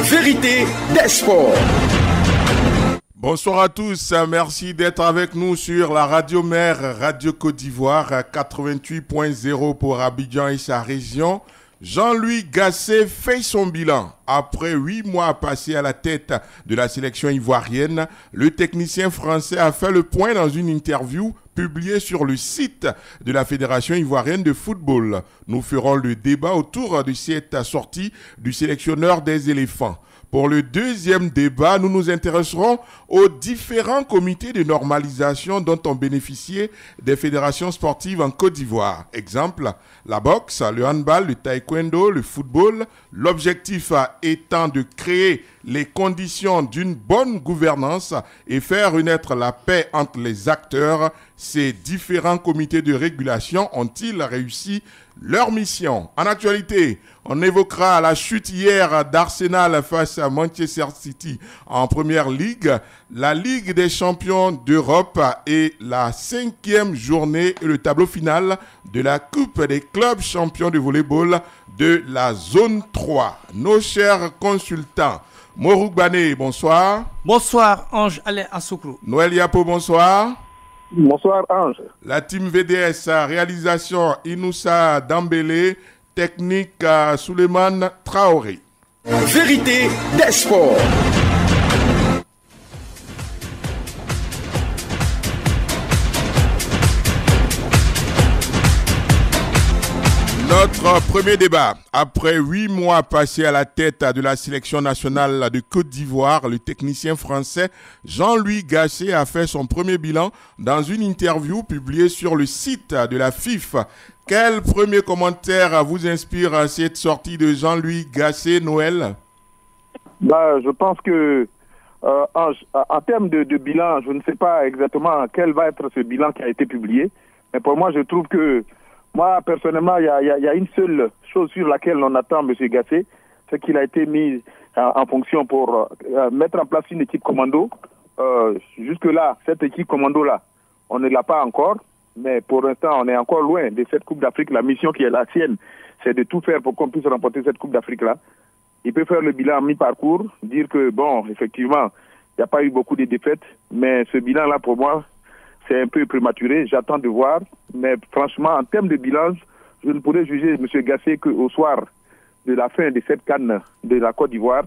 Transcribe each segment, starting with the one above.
Vérité des sports. Bonsoir à tous, merci d'être avec nous sur la radio mère Radio Côte d'Ivoire 88.0 pour Abidjan et sa région. Jean-Louis Gasset fait son bilan. Après 8 mois passés à la tête de la sélection ivoirienne, le technicien français a fait le point dans une interview publiée sur le site de la Fédération ivoirienne de football. Nous ferons le débat autour de cette sortie du sélectionneur des éléphants. Pour le deuxième débat, nous nous intéresserons aux différents comités de normalisation dont ont bénéficié des fédérations sportives en Côte d'Ivoire. Exemple, la boxe, le handball, le taekwondo, le football. L'objectif étant de créer les conditions d'une bonne gouvernance et faire renaître la paix entre les acteurs. Ces différents comités de régulation ont-ils réussi leur mission? En actualité, on évoquera la chute hier d'Arsenal face à Manchester City en Première Ligue, la Ligue des champions d'Europe et la 5e journée et le tableau final de la Coupe des clubs champions de volleyball de la zone 3. Nos chers consultants, Morou Bané, bonsoir. Bonsoir, Ange Alain Assoukro. Noël Yapo, bonsoir. Bonsoir, Ange. La team VDS, réalisation Inoussa Dambélé, technique Souleymane Traoré. Vérité des sports. Notre premier débat. Après 8 mois passés à la tête de la sélection nationale de Côte d'Ivoire, le technicien français Jean-Louis Gasset a fait son premier bilan dans une interview publiée sur le site de la FIF. Quel premier commentaire vous inspire cette sortie de Jean-Louis Gasset, Noël? Je pense que en termes de bilan, je ne sais pas exactement quel va être ce bilan qui a été publié, mais pour moi, je trouve que moi, personnellement, il y a une seule chose sur laquelle on attend M. Gasset, c'est qu'il a été mis en fonction pour mettre en place une équipe commando. Jusque-là, cette équipe commando-là, on ne l'a pas encore, mais pour l'instant, on est encore loin de cette Coupe d'Afrique. La mission qui est la sienne, c'est de tout faire pour qu'on puisse remporter cette Coupe d'Afrique-là. Il peut faire le bilan mi-parcours, dire que, bon, effectivement, il n'y a pas eu beaucoup de défaites, mais ce bilan-là, pour moi, c'est un peu prématuré, j'attends de voir, mais franchement, en termes de bilan, je ne pourrais juger M. Gasset qu'au soir de la fin de cette CAN de la Côte d'Ivoire.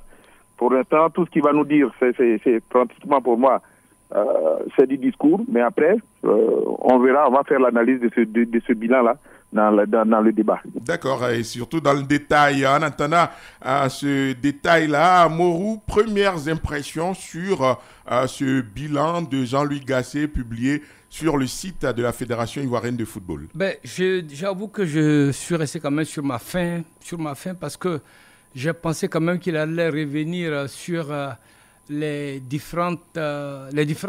Pour l'instant, tout ce qu'il va nous dire, c'est pratiquement pour moi, c'est du discours, mais après, on verra, on va faire l'analyse de ce bilan-là dans le débat. D'accord, et surtout dans le détail. En attendant ce détail-là, Morou, premières impressions sur ce bilan de Jean-Louis Gasset publié sur le site de la Fédération ivoirienne de football. J'avoue que je suis resté quand même sur ma faim parce que j'ai pensé quand même qu'il allait revenir sur les différents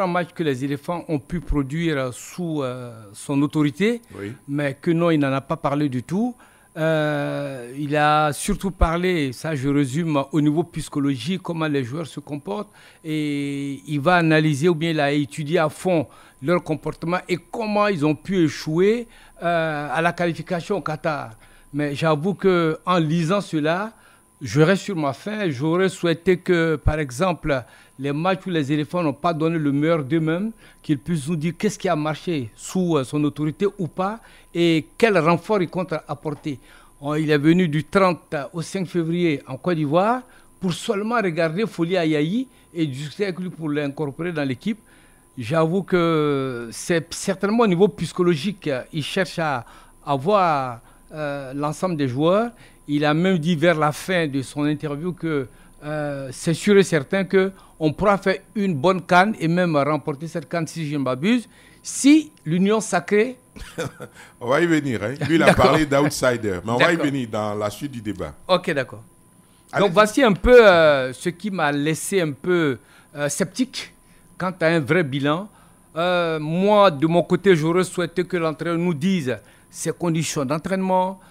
matchs que les éléphants ont pu produire sous son autorité, oui. Mais que non, il n'en a pas parlé du tout. Il a surtout parlé, ça je résume, au niveau psychologique, comment les joueurs se comportent, et il va analyser ou bien il a étudié à fond leur comportement et comment ils ont pu échouer à la qualification au Qatar. Mais j'avoue qu'en lisant cela, je reste sur ma faim. J'aurais souhaité que, par exemple, les matchs où les éléphants n'ont pas donné le meilleur d'eux-mêmes, qu'ils puissent nous dire qu'est-ce qui a marché sous son autorité ou pas et quel renfort il compte apporter. Il est venu du 30 au 5 février en Côte d'Ivoire pour seulement regarder Folie Ayayi et discuter avec lui pour l'incorporer dans l'équipe. J'avoue que c'est certainement au niveau psychologique, il cherche à avoir l'ensemble des joueurs. Il a même dit vers la fin de son interview que c'est sûr et certain qu'on pourra faire une bonne CAN et même remporter cette CAN si je ne m'abuse, si l'Union sacrée... On va y venir. Hein. Lui, il a parlé d'outsider, mais on va y venir dans la suite du débat. Ok, d'accord. Donc voici un peu ce qui m'a laissé un peu sceptique quant à un vrai bilan. Moi, de mon côté, j'aurais souhaité que l'entraîneur nous dise ses conditions d'entraînement,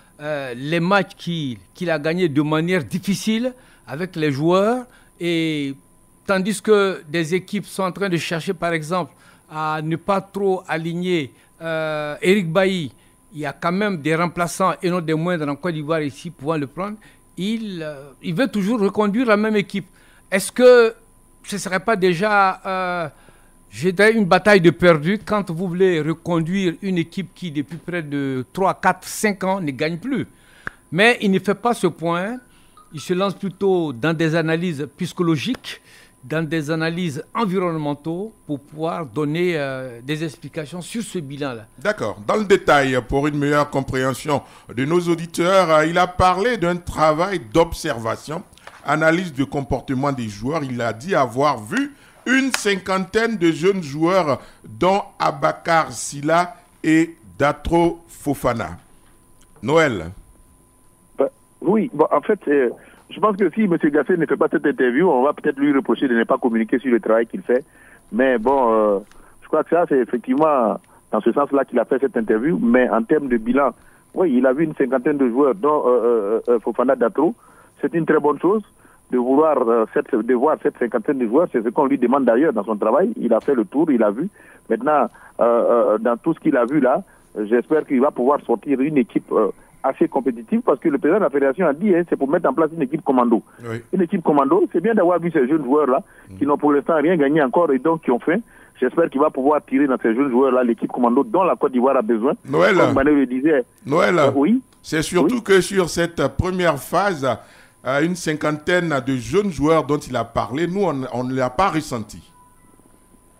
les matchs qu'il a gagnés de manière difficile avec les joueurs, et tandis que des équipes sont en train de chercher, par exemple, à ne pas trop aligner Eric Bailly. Il y a quand même des remplaçants et non des moindres en Côte d'Ivoire ici pouvant le prendre. il veut toujours reconduire la même équipe. Est-ce que ce ne serait pas déjà une bataille de perdu quand vous voulez reconduire une équipe qui, depuis près de 3, 4, 5 ans, ne gagne plus? Mais il ne fait pas ce point. Il se lance plutôt dans des analyses psychologiques, dans des analyses environnementales pour pouvoir donner des explications sur ce bilan-là. D'accord. Dans le détail, pour une meilleure compréhension de nos auditeurs, il a parlé d'un travail d'observation, analyse de comportement des joueurs. Il a dit avoir vu une 50aine de jeunes joueurs, dont Abakar Silla et Datro Fofana. Noël. Oui, bon, en fait, je pense que si M. Gassé ne fait pas cette interview, on va peut-être lui reprocher de ne pas communiquer sur le travail qu'il fait. Mais bon, je crois que ça, c'est effectivement dans ce sens-là qu'il a fait cette interview. Mais en termes de bilan, oui, il a vu une 50aine de joueurs, dont Fofana, Datro. C'est une très bonne chose de voir cette 50aine de joueurs. C'est ce qu'on lui demande d'ailleurs dans son travail. Il a fait le tour, il a vu. Maintenant, dans tout ce qu'il a vu là, j'espère qu'il va pouvoir sortir une équipe assez compétitive, parce que le président de la fédération a dit, c'est pour mettre en place une équipe commando. Oui. Une équipe commando, c'est bien d'avoir vu ces jeunes joueurs-là, qui n'ont pour l'instant rien gagné encore et donc qui ont faim. J'espère qu'il va pouvoir tirer dans ces jeunes joueurs-là l'équipe commando dont la Côte d'Ivoire a besoin. Noël, comme Mané le disait. Noël, Oui. C'est surtout que sur cette première phase, une 50aine de jeunes joueurs dont il a parlé, nous, on ne l'a pas ressenti.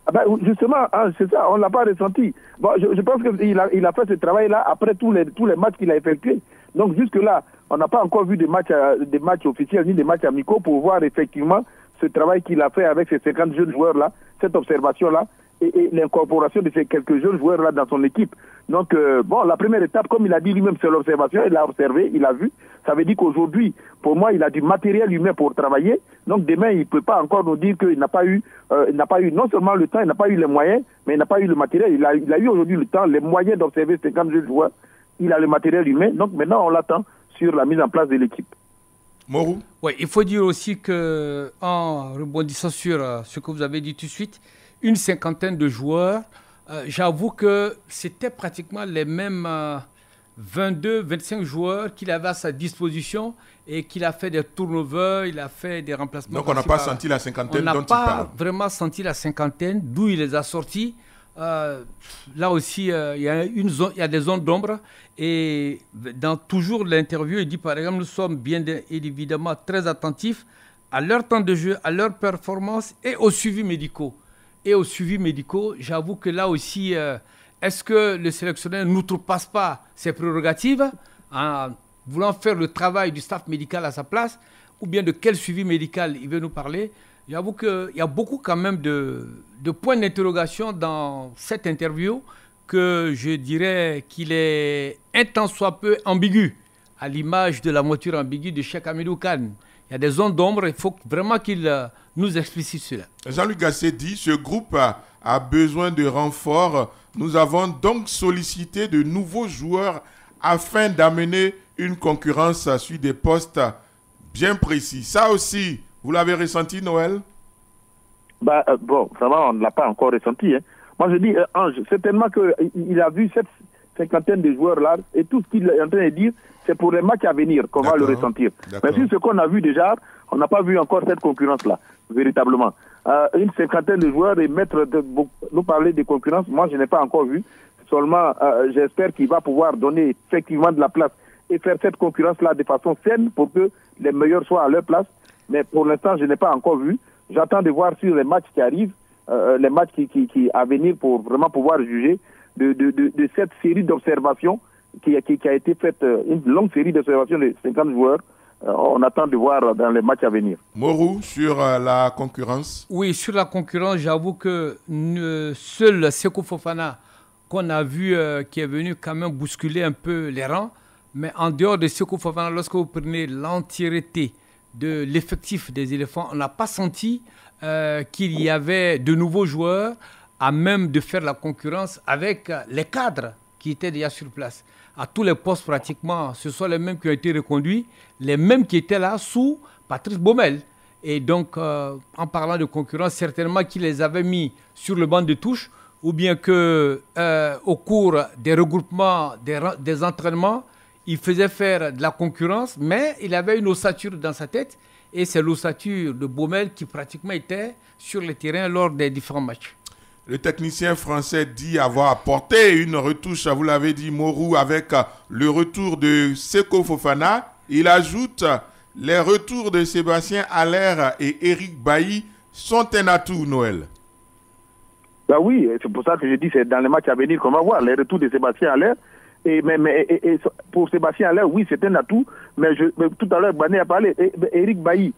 Ah ben, justement, c'est ça, on ne l'a pas ressenti. Bon, je pense qu'il a fait ce travail-là après tous les matchs qu'il a effectués. Donc jusque-là, on n'a pas encore vu des matchs officiels ni des matchs amicaux pour voir effectivement ce travail qu'il a fait avec ces 50 jeunes joueurs-là, cette observation-là, et l'incorporation de ces quelques jeunes joueurs-là dans son équipe. Donc, bon, la première étape, comme il a dit lui-même, c'est l'observation. Il a observé, il a vu. Ça veut dire qu'aujourd'hui, pour moi, il a du matériel humain pour travailler. Donc, demain, il ne peut pas encore nous dire qu'il n'a pas eu non seulement le temps, il n'a pas eu les moyens, mais il n'a pas eu le matériel. Il a eu aujourd'hui le temps, les moyens d'observer 50 jeunes joueurs. Il a le matériel humain. Donc, maintenant, on l'attend sur la mise en place de l'équipe. Morou? Oui, il faut dire aussi que, en rebondissant sur ce que vous avez dit tout de suite, une 50aine de joueurs, j'avoue que c'était pratiquement les mêmes 22-25 joueurs qu'il avait à sa disposition et qu'il a fait des turnovers, il a fait des remplacements. Donc on n'a pas senti la cinquantaine dont il parle. On n'a pas vraiment senti la cinquantaine, d'où il les a sortis. Là aussi, il y a des zones d'ombre. Et dans toujours l'interview, il dit par exemple, nous sommes bien évidemment très attentifs à leur temps de jeu, à leur performance et au suivi médicaux. J'avoue que là aussi, est-ce que le sélectionneur n'outrepasse pas ses prérogatives en voulant faire le travail du staff médical à sa place, ou bien de quel suivi médical il veut nous parler? J'avoue qu'il y a beaucoup quand même de points d'interrogation dans cette interview que je dirais qu'il est un tant soit peu ambigu, à l'image de la mouture ambiguë de Cheikh Hamidou Kane. Il y a des zones d'ombre, il faut vraiment qu'il nous explicite cela. Jean-Luc Gasset dit, ce groupe a besoin de renforts. Nous avons donc sollicité de nouveaux joueurs afin d'amener une concurrence sur des postes bien précis. Ça aussi, vous l'avez ressenti, Noël? Bon, ça va, on ne l'a pas encore ressenti. Hein. Moi, je dis, Ange, certainement qu'il a vu cette cinquantaine de joueurs-là et tout ce qu'il est en train de dire, c'est pour les matchs à venir qu'on va le ressentir. Mais sur ce qu'on a vu déjà, on n'a pas vu encore cette concurrence-là, véritablement. Une cinquantaine de joueurs et nous parler de concurrence, moi, je n'ai pas encore vu. Seulement, j'espère qu'il va pouvoir donner effectivement de la place et faire cette concurrence-là de façon saine pour que les meilleurs soient à leur place. Mais pour l'instant, je n'ai pas encore vu. J'attends de voir sur les matchs qui arrivent, les matchs qui à venir pour vraiment pouvoir juger de cette série d'observations qui a été faite, une longue série d'observations de 50 joueurs. On attend de voir dans les matchs à venir. Morou, sur la concurrence? Oui, sur la concurrence, j'avoue que seul Sékou Fofana, qu'on a vu, qui est venu quand même bousculer un peu les rangs, mais en dehors de Sékou Fofana, lorsque vous prenez l'entièreté de l'effectif des éléphants, on n'a pas senti qu'il y avait de nouveaux joueurs à même de faire la concurrence avec les cadres qui étaient déjà sur place. À tous les postes pratiquement, ce sont les mêmes qui ont été reconduits, les mêmes qui étaient là sous Patrice Baumel. Et donc, en parlant de concurrence, certainement qu'ils les avaient mis sur le banc de touche, ou bien qu'au cours des regroupements, des entraînements, il faisait faire de la concurrence, mais il avait une ossature dans sa tête. Et c'est l'ossature de Baumel qui pratiquement était sur le terrain lors des différents matchs. Le technicien français dit avoir apporté une retouche, vous l'avez dit, Morou, avec le retour de Seko Fofana. Il ajoute, les retours de Sébastien Haller et Eric Bailly sont un atout, Noël. Bah oui, c'est pour ça que je dis c'est dans les matchs à venir qu'on va voir les retours de Sébastien Haller. Et pour Sébastien Haller, oui, c'est un atout. Mais tout à l'heure, Bané a parlé. Eric Bailly,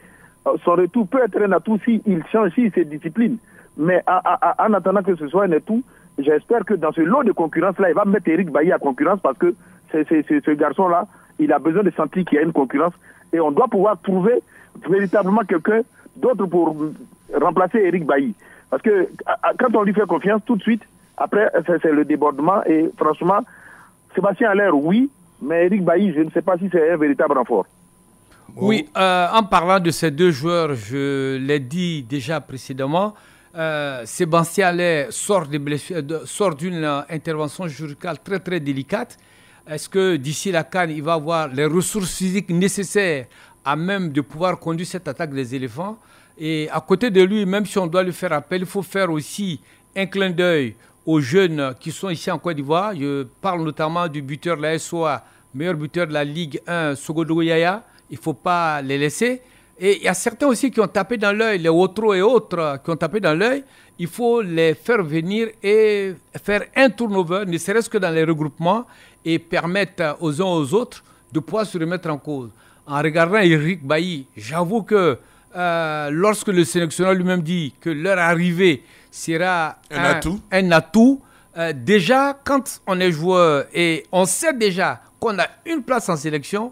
son retour peut être un atout s'il change ses disciplines. Mais en attendant que ce soit un atout, j'espère que dans ce lot de concurrence-là, il va mettre Eric Bailly à concurrence parce que ce garçon-là, il a besoin de sentir qu'il y a une concurrence. Et on doit pouvoir trouver véritablement quelqu'un d'autre pour remplacer Eric Bailly. Parce que quand on lui fait confiance, tout de suite, après, c'est le débordement. Et franchement, Sébastien Haller, oui, mais Eric Bailly, je ne sais pas si c'est un véritable renfort. Oui, en parlant de ces deux joueurs, je l'ai dit déjà précédemment, Sébastien Haller sort d'une intervention chirurgicale très très délicate. Est-ce que d'ici la CAN, il va avoir les ressources physiques nécessaires à même de pouvoir conduire cette attaque des éléphants? Et à côté de lui, même si on doit lui faire appel, il faut faire aussi un clin d'œil aux jeunes qui sont ici en Côte d'Ivoire. Je parle notamment du buteur de la SOA, meilleur buteur de la Ligue 1, Sogodo Yaya. Il ne faut pas les laisser. Et il y a certains aussi qui ont tapé dans l'œil, les Otro et autres qui ont tapé dans l'œil. Il faut les faire venir et faire un turnover, ne serait-ce que dans les regroupements, et permettre aux uns aux autres de pouvoir se remettre en cause. En regardant Eric Bailly, j'avoue que lorsque le sélectionneur lui-même dit que leur arrivée sera un atout, déjà, quand on est joueur et on sait déjà qu'on a une place en sélection,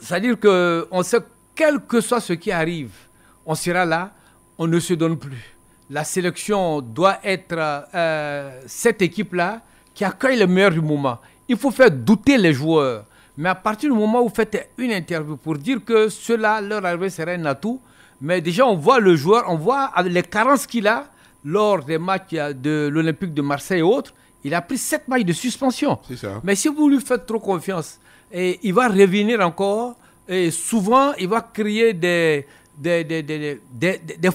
c'est-à-dire qu'on sait quel que soit ce qui arrive, on sera là, on ne se donne plus. La sélection doit être cette équipe-là qui accueille le meilleur du moment. Il faut faire douter les joueurs. Mais à partir du moment où vous faites une interview pour dire que cela, leur arrivée serait un atout, mais déjà on voit le joueur, on voit les carences qu'il a lors des matchs de l'Olympique de Marseille et autres, il a pris 7 matchs de suspension. C'est ça. Mais si vous lui faites trop confiance, et il va revenir encore, et souvent il va créer des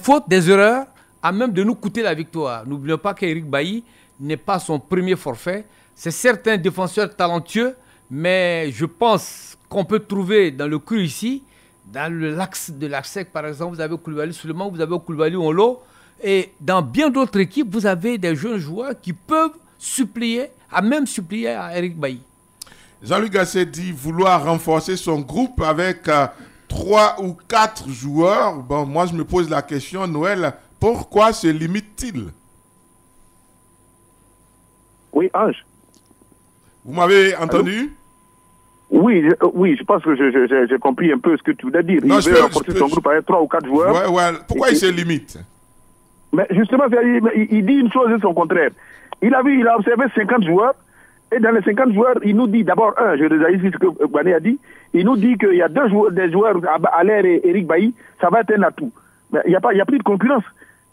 fautes, des erreurs, à même de nous coûter la victoire. N'oublions pas qu'Eric Bailly n'est pas son premier forfait. C'est certains défenseurs talentueux, mais je pense qu'on peut trouver dans le cru ici, dans l'axe de l'ARSEC par exemple, vous avez Koulibaly Souleymane, vous avez Koulibaly Onlo, et dans bien d'autres équipes, vous avez des jeunes joueurs qui peuvent supplier à Eric Bailly. Jean-Luc Gasset dit vouloir renforcer son groupe avec 3 ou 4 joueurs. Bon, moi je me pose la question, Noël, pourquoi se limite-t-il? Oui, Ange. Vous m'avez entendu? Oui, je pense que j'ai compris un peu ce que tu voulais dire. Non, il veut renforcer son groupe avec 3 ou 4 joueurs. Ouais. Pourquoi il se limite? Mais justement, il dit une chose et son contraire. Il a observé 50 joueurs, et dans les 50 joueurs, il nous dit d'abord, je réalise ce que Bané a dit, il nous dit qu'il y a des joueurs, Haller et Eric Bailly, ça va être un atout. Mais il n'y a plus de concurrence.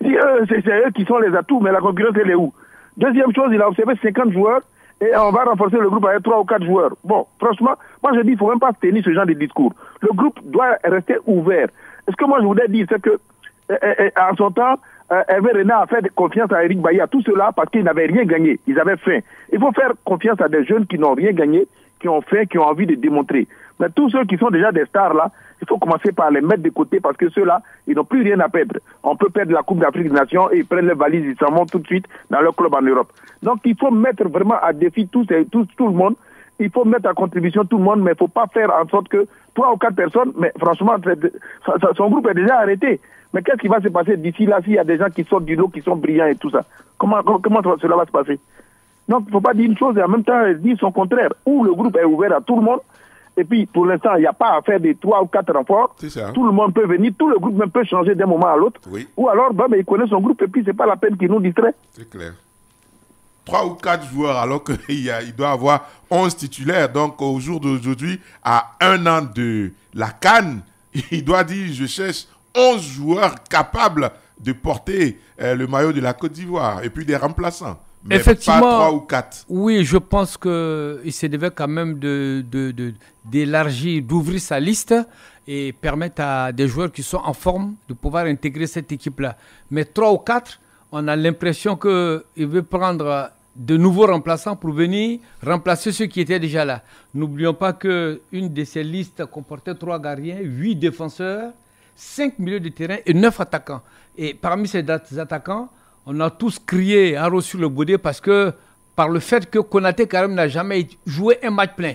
Si c'est eux qui sont les atouts, mais la concurrence, elle est où? Deuxième chose, il a observé 50 joueurs, et on va renforcer le groupe avec 3 ou 4 joueurs. Bon, franchement, moi je dis, il ne faut même pas se tenir ce genre de discours. Le groupe doit rester ouvert. Ce que moi je voudrais dire, c'est que, en son temps, Hervé Renard a fait confiance à Eric Bailly, à tout cela, parce qu'ils n'avaient rien gagné. Ils avaient faim. Il faut faire confiance à des jeunes qui n'ont rien gagné, qui ont faim, qui ont envie de démontrer. Mais tous ceux qui sont déjà des stars là, il faut commencer par les mettre de côté parce que ceux-là, ils n'ont plus rien à perdre. On peut perdre la Coupe d'Afrique des Nations et ils prennent les valises, ils s'en vont tout de suite dans leur club en Europe. Donc il faut mettre vraiment à défi tout le monde. Il faut mettre à contribution tout le monde, mais il ne faut pas faire en sorte que 3 ou 4 personnes, mais franchement, son groupe est déjà arrêté. Mais qu'est-ce qui va se passer d'ici là s'il y a des gens qui sortent du lot, qui sont brillants et tout ça? Comment cela va se passer? Donc il ne faut pas dire une chose et en même temps dire son contraire. Ou le groupe est ouvert à tout le monde, et puis pour l'instant il n'y a pas à faire des 3 ou 4 renforts. Tout le monde peut venir, tout le groupe même peut changer d'un moment à l'autre. Oui. Ou alors il connaît son groupe et puis c'est pas la peine qu'il nous distrait. C'est clair. 3 ou 4 joueurs alors qu'il doit avoir 11 titulaires. Donc au jour d'aujourd'hui, à 1 an de la CAN, il doit dire je cherche 11 joueurs capables de porter le maillot de la Côte d'Ivoire et puis des remplaçants. mais effectivement, pas 3 ou 4. Oui, je pense qu'il se devait quand même d'élargir, d'ouvrir sa liste et permettre à des joueurs qui sont en forme de pouvoir intégrer cette équipe-là. Mais 3 ou 4, on a l'impression qu'il veut prendre de nouveaux remplaçants pour venir remplacer ceux qui étaient déjà là. N'oublions pas qu'une de ces listes comportait 3 gardiens, 8 défenseurs, 5 milieux de terrain et 9 attaquants. Et parmi ces attaquants, on a tous crié haro sur le baudet parce que par le fait que Konaté Karim n'a jamais joué un match plein.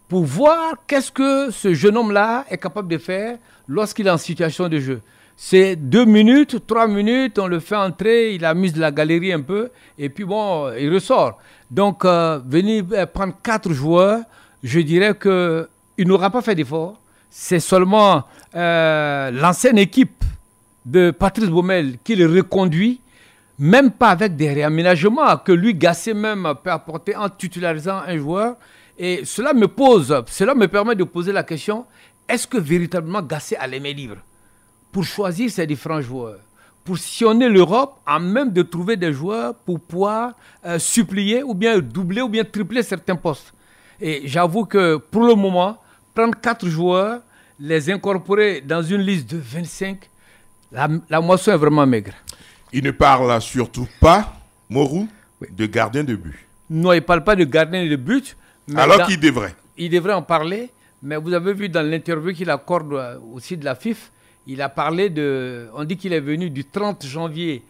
Pour voir qu'est-ce que ce jeune homme-là est capable de faire lorsqu'il est en situation de jeu. C'est 2 minutes, 3 minutes, on le fait entrer, il amuse la galerie un peu, et puis bon, il ressort. Donc, venir prendre 4 joueurs, je dirais qu'il n'aura pas fait d'effort. C'est seulement l'ancienne équipe de Patrice Baumel qui le reconduit, même pas avec des réaménagements que lui, Gassé même, peut apporter en titularisant un joueur. Et cela me permet de poser la question, est-ce que véritablement Gassé a les mains libres pour choisir ses différents joueurs, pour sillonner l'Europe, en même de trouver des joueurs pour pouvoir supplier ou bien doubler ou bien tripler certains postes. Et j'avoue que pour le moment, prendre 4 joueurs, les incorporer dans une liste de 25, la moisson est vraiment maigre. Il ne parle surtout pas, Morou, de gardien de but. Non, il ne parle pas de gardien de but. Alors qu'il devrait. Il devrait en parler, mais vous avez vu dans l'interview qu'il accorde aussi de la FIF, il a parlé on dit qu'il est venu du 30 janvier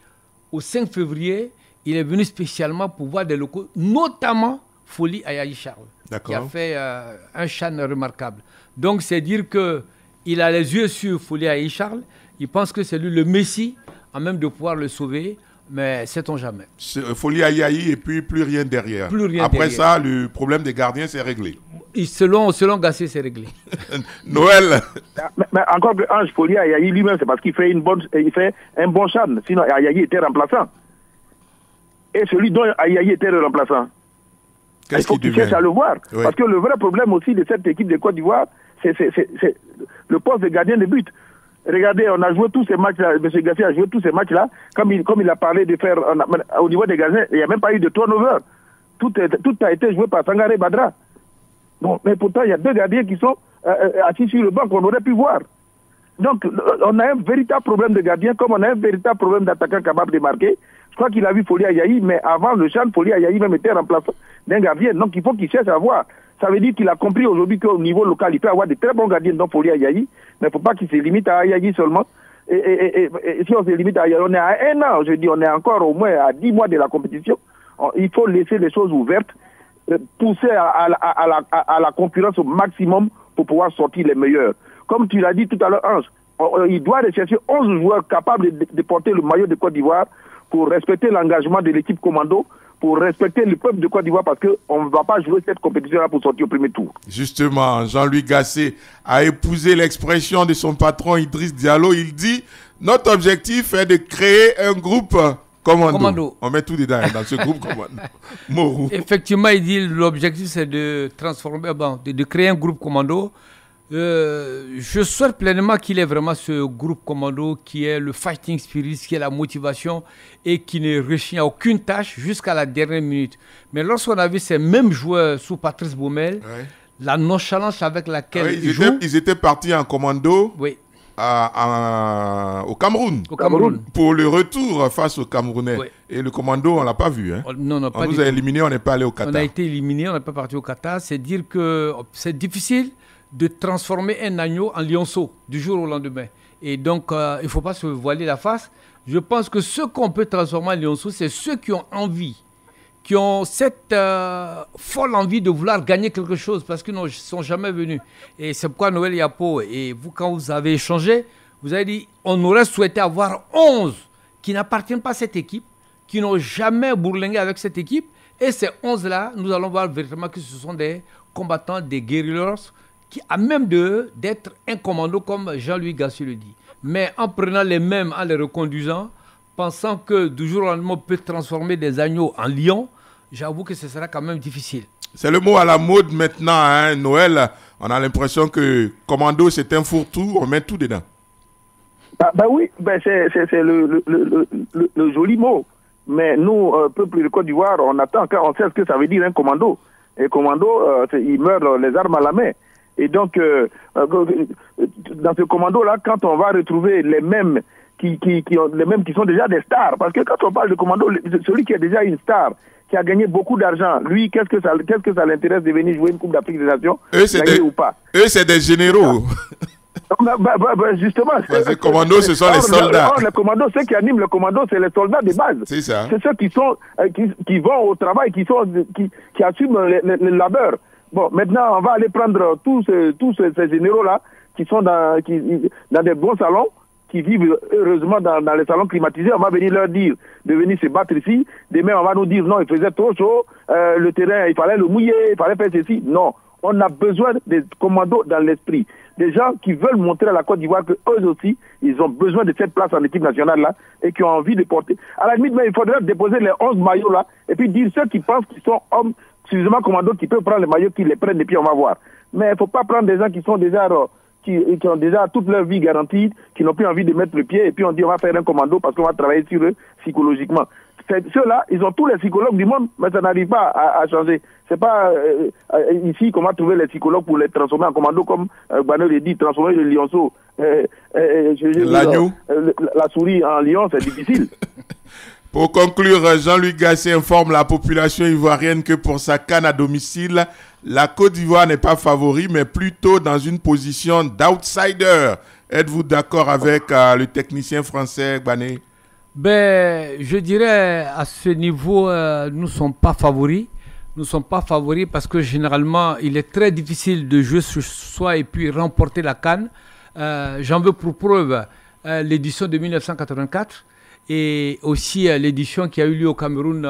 au 5 février, il est venu spécialement pour voir des locaux, notamment Folie Ayayi Charles, qui a fait un chan remarquable. Donc c'est dire qu'il a les yeux sur Folie Ayayi Charles, il pense que c'est lui le Messie, en même de pouvoir le sauver. Mais sait-on jamais. Folie Ayayi et puis plus rien derrière. Après ça, le problème des gardiens, c'est réglé. Selon Gassé, c'est réglé. Noël. Mais encore que Ange Folie Ayayi lui-même, c'est parce qu'il fait un bon chan. Sinon, Ayayi était remplaçant. Et celui dont Ayayi était le remplaçant. Il faut qu'il cherche à le voir. Oui. Parce que le vrai problème aussi de cette équipe de Côte d'Ivoire, c'est le poste de gardien de but. Regardez, on a joué tous ces matchs-là, M. Gassé a joué tous ces matchs-là, comme il a parlé de faire, au niveau des gardiens, il n'y a même pas eu de turnover. Tout a été joué par Sangaré Badra. Bon, mais pourtant, il y a 2 gardiens qui sont assis sur le banc qu'on aurait pu voir. Donc, on a un véritable problème de gardien, comme on a un véritable problème d'attaquant capable de marquer. Je crois qu'il a vu Folie Ayayi, mais avant le chan, Folie Ayayi même était remplaçant d'un gardien. Donc, il faut qu'il cherche à voir. Ça veut dire qu'il a compris aujourd'hui qu'au niveau local, il peut avoir de très bons gardiens dans Folie Ayayi, mais il ne faut pas qu'il se limite à Ayayi seulement. Et si on se limite à Ayayi, on est à 1 an, je dis, on est encore au moins à 10 mois de la compétition. Il faut laisser les choses ouvertes, pousser à la concurrence au maximum pour pouvoir sortir les meilleurs. Comme tu l'as dit tout à l'heure, Ange, il doit rechercher 11 joueurs capables de porter le maillot de Côte d'Ivoire pour respecter l'engagement de l'équipe commando, pour respecter le peuple de Côte d'Ivoire, parce qu'on ne va pas jouer cette compétition-là pour sortir au premier tour. Justement, Jean-Louis Gassé a épousé l'expression de son patron Idriss Diallo. Il dit, notre objectif est de créer un groupe commando. On met tout dedans dans ce groupe commando. Morou. Effectivement, il dit l'objectif c'est de transformer, de créer un groupe commando. Je souhaite pleinement qu'il ait vraiment ce groupe commando qui est le fighting spirit, qui est la motivation et qui ne rechigne à aucune tâche jusqu'à la dernière minute. Mais lorsqu'on a vu ces mêmes joueurs sous Patrice Baumel, la nonchalance avec laquelle ils jouent... Ils étaient partis en commando au Cameroun. Pour le retour face aux Camerounais. Oui. Et le commando, on ne l'a pas vu. Hein. Non, on nous a éliminés, on n'est pas allé au Qatar. On a été éliminés, on n'est pas parti au Qatar. C'est dire que c'est difficile de transformer un agneau en lionceau du jour au lendemain. Et donc, il ne faut pas se voiler la face. Je pense que ceux qu'on peut transformer en lionceau, c'est ceux qui ont envie, qui ont cette folle envie de vouloir gagner quelque chose parce qu'ils ne sont jamais venus. Et c'est pourquoi Noël Yapo, et vous, quand vous avez échangé, vous avez dit on aurait souhaité avoir 11 qui n'appartiennent pas à cette équipe, qui n'ont jamais bourlingué avec cette équipe. Et ces 11-là, nous allons voir véritablement que ce sont des combattants, des guerrillas, qui a même d'être un commando comme Jean-Louis Gassé le dit. Mais en prenant les mêmes, en les reconduisant, pensant que du jour au lendemain on peut transformer des agneaux en lions, j'avoue que ce sera quand même difficile. C'est le mot à la mode maintenant, hein, Noël. On a l'impression que commando c'est un fourre-tout, on met tout dedans. Oui, c'est le joli mot. Mais nous, peuple de Côte d'Ivoire, on attend, on sait ce que ça veut dire un commando. Et commando, il meurt les armes à la main. Et donc, dans ce commando-là, quand on va retrouver les mêmes qui sont déjà des stars, parce que quand on parle de commando, celui qui est déjà une star, qui a gagné beaucoup d'argent, lui, qu'est-ce que ça l'intéresse de venir jouer une Coupe d'Afrique des Nations, gagner ou pas? Eux, c'est des généraux. Justement. Les commandos, ce sont les soldats. Les commandos, ceux qui animent le commando, c'est les soldats de base. C'est ça. C'est ceux qui vont au travail, qui assument le labeur. Bon, maintenant, on va aller prendre tous ces généraux-là qui sont dans des bons salons, qui vivent heureusement dans les salons climatisés. On va venir leur dire de venir se battre ici. Demain, on va nous dire non, il faisait trop chaud, le terrain, il fallait le mouiller, il fallait faire ceci. Non, on a besoin des commandos dans l'esprit. Des gens qui veulent montrer à la Côte d'Ivoire qu'eux aussi, ils ont besoin de cette place en équipe nationale là et qui ont envie de porter. À la limite, il faudrait déposer les 11 maillots là et puis dire ceux qui pensent qu'ils sont hommes suffisamment commandos qui peuvent prendre les maillots, qui les prennent et puis on va voir. Mais il ne faut pas prendre des gens qui sont déjà qui ont déjà toute leur vie garantie, qui n'ont plus envie de mettre le pied et puis on dit on va faire un commando parce qu'on va travailler sur eux psychologiquement. Ceux-là, ils ont tous les psychologues du monde, mais ça n'arrive pas à changer. C'est pas ici qu'on va trouver les psychologues pour les transformer en commando, comme Banel le dit, transformer le lionceau, l'agneau, la souris en lion, c'est difficile. Pour conclure, Jean-Louis Gasset informe la population ivoirienne que pour sa CAN à domicile, la Côte d'Ivoire n'est pas favori, mais plutôt dans une position d'outsider. Êtes-vous d'accord avec le technicien français, Bané? Ben, je dirais à ce niveau, nous ne sommes pas favoris. Nous ne sommes pas favoris parce que généralement, il est très difficile de jouer sur soi et puis remporter la CAN. J'en veux pour preuve l'édition de 1984 et aussi l'édition qui a eu lieu au Cameroun,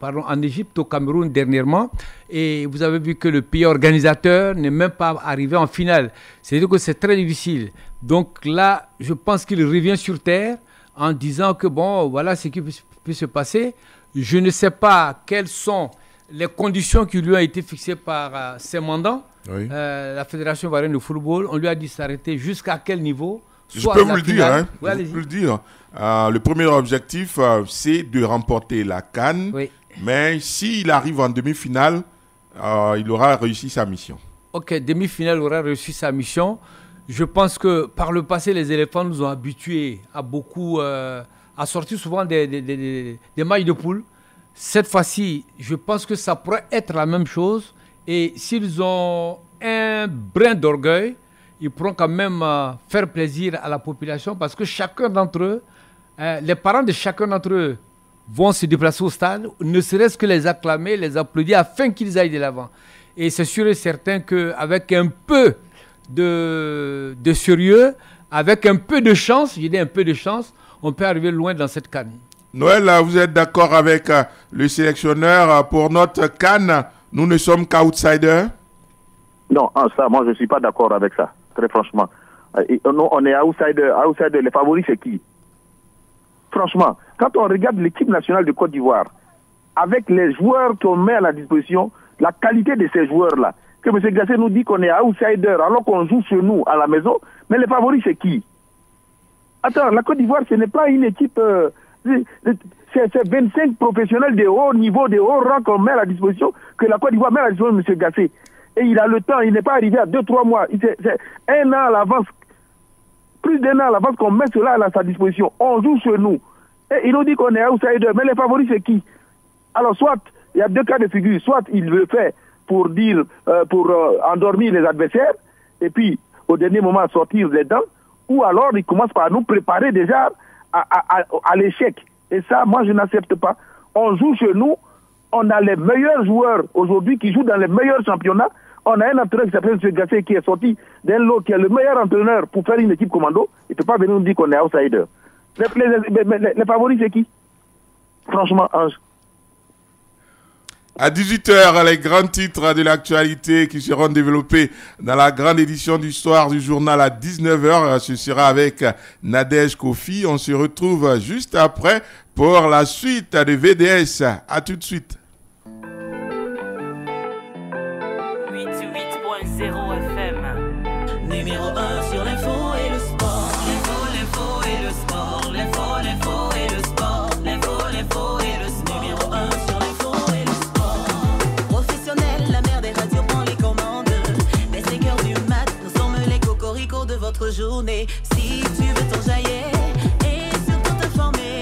en Égypte, au Cameroun dernièrement. Et vous avez vu que le pays organisateur n'est même pas arrivé en finale. C'est-à-dire que c'est très difficile. Donc là, je pense qu'il revient sur terre en disant que bon, voilà ce qui peut se passer. Je ne sais pas quelles sont les conditions qui lui ont été fixées par ses mandants. Oui. La Fédération ivoirienne de football, on lui a dit s'arrêter jusqu'à quel niveau. Je peux vous le dire. Hein, oui, je peux le dire. Le premier objectif, c'est de remporter la CAN. Oui. Mais s'il arrive en demi-finale, il aura réussi sa mission. Ok, demi-finale, il aura réussi sa mission. Je pense que par le passé, les éléphants nous ont habitués à beaucoup, à sortir souvent des matchs de poule. Cette fois-ci, je pense que ça pourrait être la même chose. Et s'ils ont un brin d'orgueil, ils pourront quand même faire plaisir à la population parce que chacun d'entre eux, les parents de chacun d'entre eux vont se déplacer au stade, ne serait-ce que les acclamer, les applaudir afin qu'ils aillent de l'avant. Et c'est sûr et certain qu'avec un peu de sérieux, avec un peu de chance, j'ai dit un peu de chance, on peut arriver loin dans cette CAN. Noël, vous êtes d'accord avec le sélectionneur pour notre CAN? Nous ne sommes qu'outsiders? Non, ça, moi je ne suis pas d'accord avec ça, très franchement. Nous, on est outsiders. Outsiders, les favoris, c'est qui? Franchement, quand on regarde l'équipe nationale de Côte d'Ivoire, avec les joueurs qu'on met à la disposition, la qualité de ces joueurs-là, que M. Gasset nous dit qu'on est outsider alors qu'on joue chez nous à la maison, mais les favoris, c'est qui? Attends, la Côte d'Ivoire, ce n'est pas une équipe... c'est 25 professionnels de haut niveau, de haut rang qu'on met à la disposition, que la Côte d'Ivoire met à la disposition de M. Gasset. Et il a le temps, il n'est pas arrivé à 2-3 mois. C'est un an à l'avance, plus d'un an à l'avance qu'on met cela à sa disposition. On joue chez nous. Et il nous dit qu'on est outsider, mais les favoris, c'est qui? Alors, soit, il y a deux cas de figure, soit il le fait pour dire, pour endormir les adversaires, et puis, au dernier moment, sortir les dents, ou alors il commence par nous préparer déjà à l'échec. Et ça, moi, je n'accepte pas. On joue chez nous, on a les meilleurs joueurs aujourd'hui qui jouent dans les meilleurs championnats. On a un entraîneur qui s'appelle M. Gasset qui est sorti d'un lot qui est le meilleur entraîneur pour faire une équipe commando. Il ne peut pas venir nous dire qu'on est outsider. Les favoris, c'est qui? Franchement, Ange. À 18h, les grands titres de l'actualité qui seront développés dans la grande édition du soir du journal à 19h. Ce sera avec Nadège Kofi. On se retrouve juste après pour la suite de VDS. À tout de suite. 88.0 FM. Numéro 1 sur l'info et le sport. L'info et le sport. L'info et le sport. L'info votre journée. Si tu veux t'enjailler et surtout t'informer,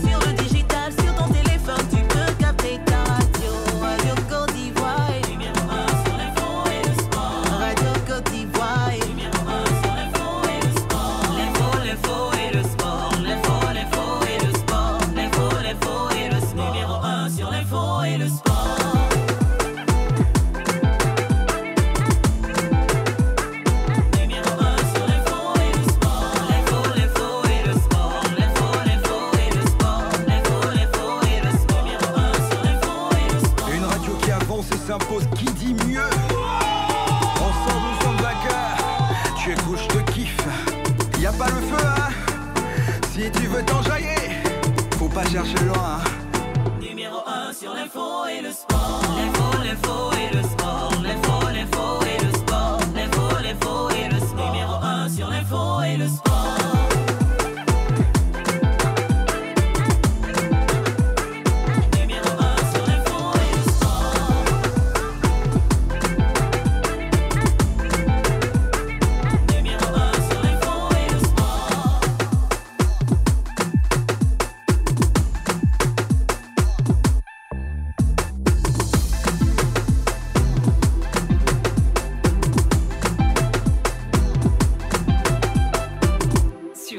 sur le digital, sur ton téléphone, tu peux capter ta radio. Radio Côte d'Ivoire, numéro 1 sur l'info et le sport. Radio Côte d'Ivoire, numéro 1 sur l'info et le sport. L'info et le sport. L'info et le sport. L'info et le sport. Numéro 1 sur l'info et le sport. S'impose qui dit mieux. Ensemble nous sommes vainqueurs. Tu écoutes, je te kiffe. Y a pas le feu, hein. Si tu veux t'enjailler, faut pas chercher loin. Numéro 1 sur l'info et le sport. L'info et le sport. L'info et le sport. L'info et le sport. Numéro 1 sur l'info et le sport.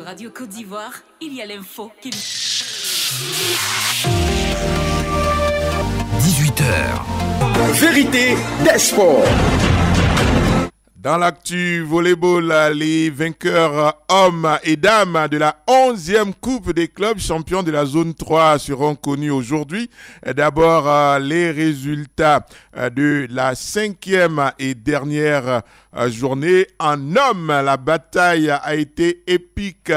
Radio Côte d'Ivoire, il y a l'info qui... 18h. Vérité des sports. Dans l'actu volleyball, les vainqueurs hommes et dames de la 11e Coupe des clubs champions de la zone 3 seront connus aujourd'hui. D'abord, les résultats de la 5e et dernière journée. En hommes, la bataille a été épique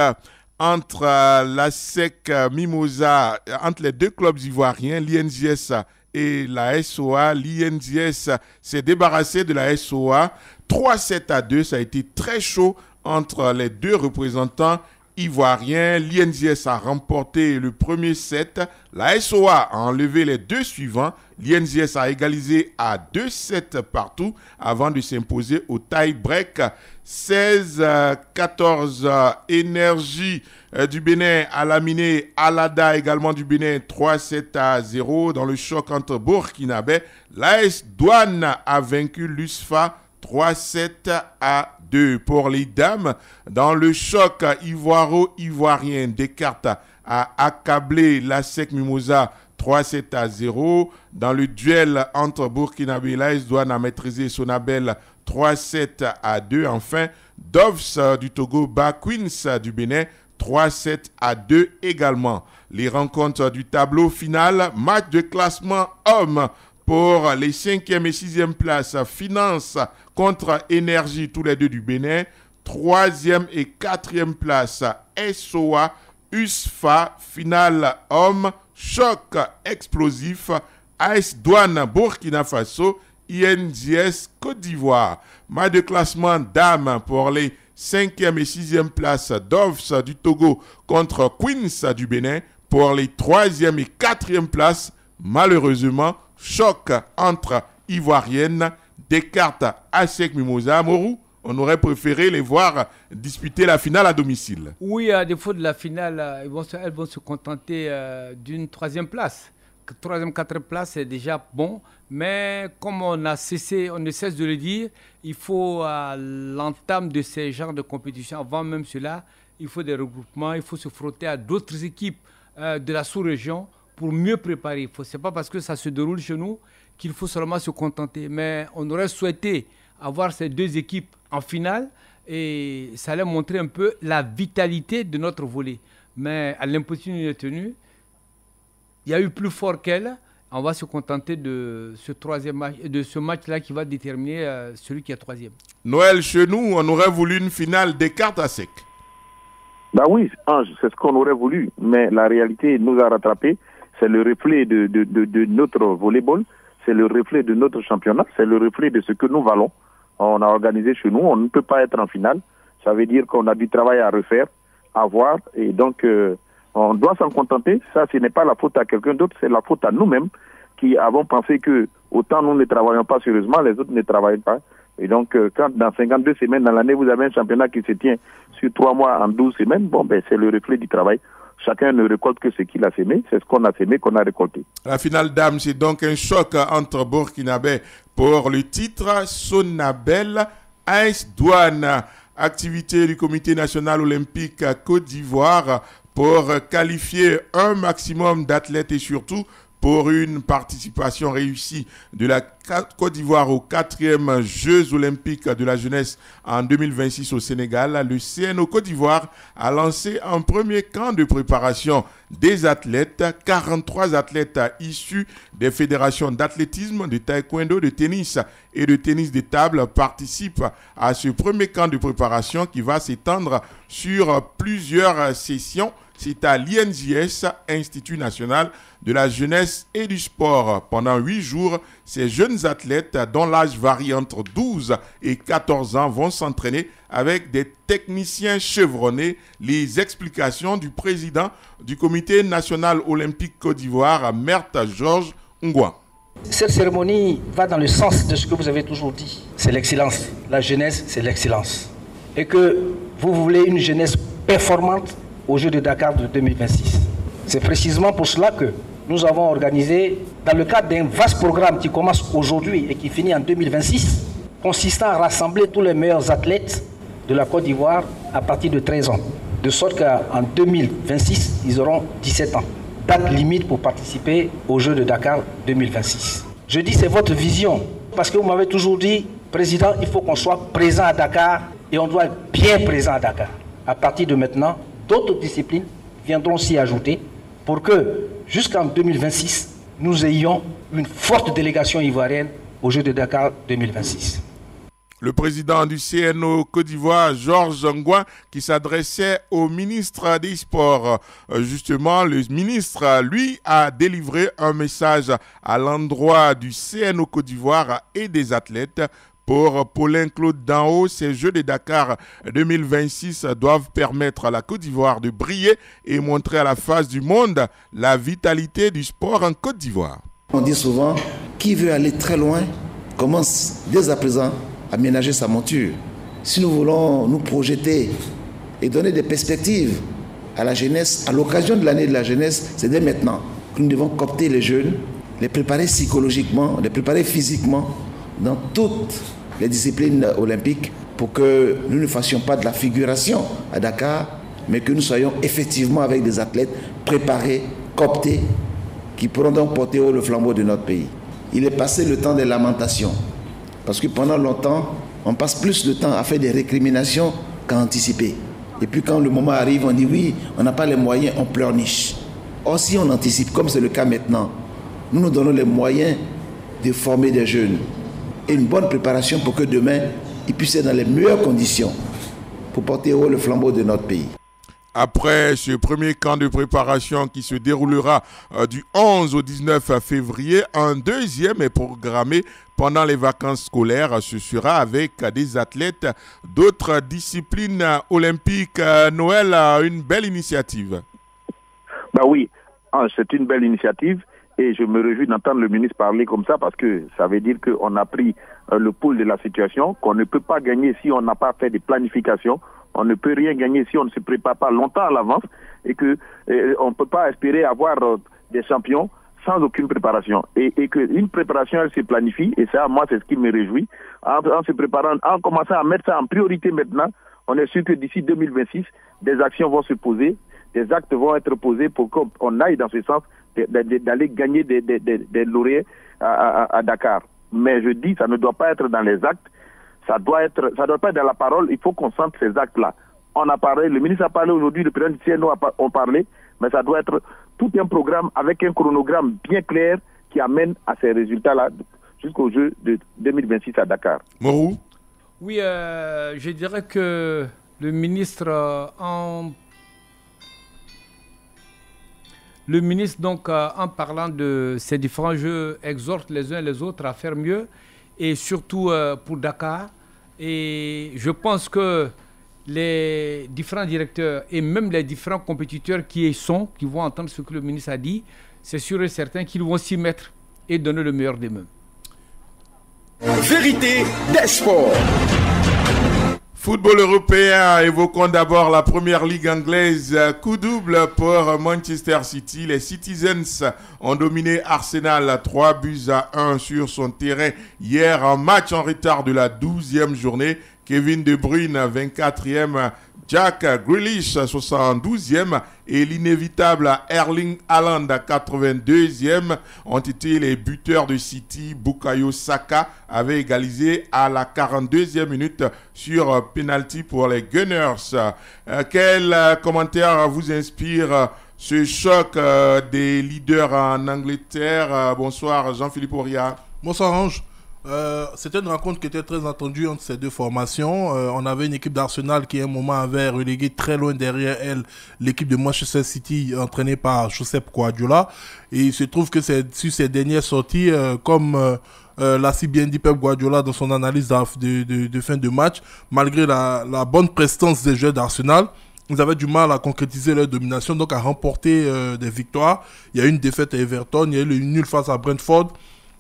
entre la SEC Mimosa, entre les deux clubs ivoiriens, l'INJS et la SOA. L'INJS s'est débarrassé de la SOA. 3-7-2, ça a été très chaud entre les deux représentants ivoiriens. L'INJS a remporté le premier set. La SOA a enlevé les deux suivants. L'INJS a égalisé à 2-7 partout avant de s'imposer au tie-break. 16-14, Énergie du Bénin a laminé Alada également du Bénin 3-7-0 dans le choc entre Burkinabé. L'AS Douane a vaincu l'USFA 3-7-2 pour les dames. Dans le choc ivoiro-ivoirien, Descartes a accablé la SEC Mimosa 3-7-0. Dans le duel entre Burkinabé et l'AS Douane a maîtrisé Sonabel 3-7-2. Enfin, Doves du Togo bat Queens du Bénin 3-7-2 également. Les rencontres du tableau final, match de classement hommes pour les 5e et 6e places. Finance contre Énergie, tous les deux du Bénin. 3e et 4e place, SOA, USFA, finale homme, choc explosif, AS Douane, Burkina Faso, INJS, Côte d'Ivoire. Match de classement dames pour les 5e et 6e places, Doves du Togo contre Queens du Bénin. Pour les 3e et 4e places, malheureusement, choc entre Ivoiriennes, Descartes, ASEC Mimosa. Morou, on aurait préféré les voir disputer la finale à domicile. Oui, à défaut de la finale, elles vont se contenter d'une 3e place. 3e, 4e place, c'est déjà bon. Mais comme on ne cesse de le dire, il faut à l'entame de ces genres de compétition, avant même cela, il faut des regroupements, il faut se frotter à d'autres équipes de la sous-région pour mieux préparer. Ce n'est pas parce que ça se déroule chez nous qu'il faut seulement se contenter. Mais on aurait souhaité avoir ces deux équipes en finale et ça allait montrer un peu la vitalité de notre volley. Mais à l'impossible de tenue, il y a eu plus fort qu'elle. On va se contenter de ce troisième match, de ce match-là qui va déterminer celui qui est 3e. Noël, chez nous, on aurait voulu une finale Descartes à sec. Bah oui, Ange, c'est ce qu'on aurait voulu. Mais la réalité nous a rattrapés. C'est le reflet de notre volleyball. C'est le reflet de notre championnat. C'est le reflet de ce que nous valons. On a organisé chez nous. On ne peut pas être en finale. Ça veut dire qu'on a du travail à refaire, à voir. Et donc, on doit s'en contenter. Ça, ce n'est pas la faute à quelqu'un d'autre. C'est la faute à nous-mêmes qui avons pensé que autant nous ne travaillons pas sérieusement, les autres ne travaillent pas. Et donc, quand dans 52 semaines dans l'année, vous avez un championnat qui se tient sur 3 mois en 12 semaines, bon, ben, c'est le reflet du travail. Chacun ne récolte que ce qu'il a semé. C'est ce qu'on a semé qu'on a récolté. La finale dame, c'est donc un choc entre Burkinabé pour le titre Sonabel AS Douane. Activité du Comité national olympique Côte d'Ivoire pour qualifier un maximum d'athlètes et surtout pour une participation réussie de la Côte d'Ivoire aux 4e Jeux olympiques de la jeunesse en 2026 au Sénégal. Le CNO Côte d'Ivoire a lancé un premier camp de préparation des athlètes. 43 athlètes issus des fédérations d'athlétisme, de taekwondo, de tennis et de tennis de table participent à ce premier camp de préparation qui va s'étendre sur plusieurs sessions. C'est à l'INJS, Institut national de la jeunesse et du sport. Pendant 8 jours, ces jeunes athlètes, dont l'âge varie entre 12 et 14 ans, vont s'entraîner avec des techniciens chevronnés. Les explications du président du Comité national olympique Côte d'Ivoire, Merthe Georges Ngwa. Cette cérémonie va dans le sens de ce que vous avez toujours dit. C'est l'excellence. La jeunesse, c'est l'excellence. Et que vous voulez une jeunesse performante aux Jeux de Dakar de 2026. C'est précisément pour cela que nous avons organisé, dans le cadre d'un vaste programme qui commence aujourd'hui et qui finit en 2026, consistant à rassembler tous les meilleurs athlètes de la Côte d'Ivoire à partir de 13 ans. De sorte qu'en 2026, ils auront 17 ans. Date limite pour participer aux Jeux de Dakar 2026. Je dis c'est votre vision, parce que vous m'avez toujours dit, Président, il faut qu'on soit présent à Dakar et on doit être bien présent à Dakar. À partir de maintenant, d'autres disciplines viendront s'y ajouter pour que, jusqu'en 2026, nous ayons une forte délégation ivoirienne aux Jeux de Dakar 2026. Le président du CNO Côte d'Ivoire, Georges Ngwa, qui s'adressait au ministre des Sports. Justement, le ministre, lui, a délivré un message à l'endroit du CNO Côte d'Ivoire et des athlètes. Pour Paulin-Claude Danhaut, ces Jeux de Dakar 2026 doivent permettre à la Côte d'Ivoire de briller et montrer à la face du monde la vitalité du sport en Côte d'Ivoire. On dit souvent, qui veut aller très loin commence dès à présent à ménager sa monture. Si nous voulons nous projeter et donner des perspectives à la jeunesse, à l'occasion de l'année de la jeunesse, c'est dès maintenant que nous devons coopter les jeunes, les préparer psychologiquement, les préparer physiquement, dans toutes les disciplines olympiques pour que nous ne fassions pas de la figuration à Dakar, mais que nous soyons effectivement avec des athlètes préparés, cooptés, qui pourront donc porter haut le flambeau de notre pays. Il est passé le temps des lamentations, parce que pendant longtemps, on passe plus de temps à faire des récriminations qu'à anticiper. Et puis quand le moment arrive, on dit oui, on n'a pas les moyens, on pleurniche. Or si on anticipe, comme c'est le cas maintenant, nous nous donnons les moyens de former des jeunes, et une bonne préparation pour que demain, ils puissent être dans les meilleures conditions pour porter haut le flambeau de notre pays. Après ce premier camp de préparation qui se déroulera du 11 au 19 février, un deuxième est programmé pendant les vacances scolaires. Ce sera avec des athlètes d'autres disciplines olympiques. Noël, une belle initiative. Ben oui, c'est une belle initiative. Et je me réjouis d'entendre le ministre parler comme ça parce que ça veut dire qu'on a pris le pouls de la situation, qu'on ne peut pas gagner si on n'a pas fait de planification, on ne peut rien gagner si on ne se prépare pas longtemps à l'avance et que on ne peut pas espérer avoir des champions sans aucune préparation. Et qu'une préparation, elle se planifie, et ça, moi, c'est ce qui me réjouit. En se préparant, en commençant à mettre ça en priorité maintenant, on est sûr que d'ici 2026, des actions vont se poser, des actes vont être posés pour qu'on aille dans ce sens d'aller gagner des lauréats à Dakar. Mais je dis, ça ne doit pas être dans les actes, ça doit pas être dans la parole, il faut qu'on sente ces actes-là. On a parlé, le ministre a parlé aujourd'hui, le président du CNO a parlé, mais ça doit être tout un programme avec un chronogramme bien clair qui amène à ces résultats-là jusqu'au jeu de 2026 à Dakar. Morou? Oui, je dirais que le ministre donc, en parlant de ces différents jeux, exhorte les uns et les autres à faire mieux, et surtout pour Dakar. Et je pense que les différents directeurs et même les différents compétiteurs qui y sont, qui vont entendre ce que le ministre a dit, c'est sûr et certain qu'ils vont s'y mettre et donner le meilleur d'eux-mêmes. Vérité des sports. Football européen, évoquons d'abord la première ligue anglaise. Coup double pour Manchester City. Les Citizens ont dominé Arsenal 3-1 sur son terrain hier en match en retard de la 12e journée. Kevin De Bruyne, 24e, Jack Grealish, 72e et l'inévitable Erling Haaland, 82e, ont été les buteurs de City. Bukayo Saka avait égalisé à la 42e minute sur penalty pour les Gunners. Quel commentaire vous inspire ce choc des leaders en Angleterre? Bonsoir Jean-Philippe Auria. Bonsoir Ange. C'était une rencontre qui était très attendue entre ces deux formations. On avait une équipe d'Arsenal qui à un moment avait relégué très loin derrière elle l'équipe de Manchester City entraînée par Josep Guardiola. Et il se trouve que sur ces dernières sorties, comme l'a si bien dit Pep Guardiola dans son analyse de fin de match, malgré la bonne prestance des joueurs d'Arsenal, ils avaient du mal à concrétiser leur domination, donc à remporter des victoires. Il y a eu une défaite à Everton, il y a eu une nulle face à Brentford.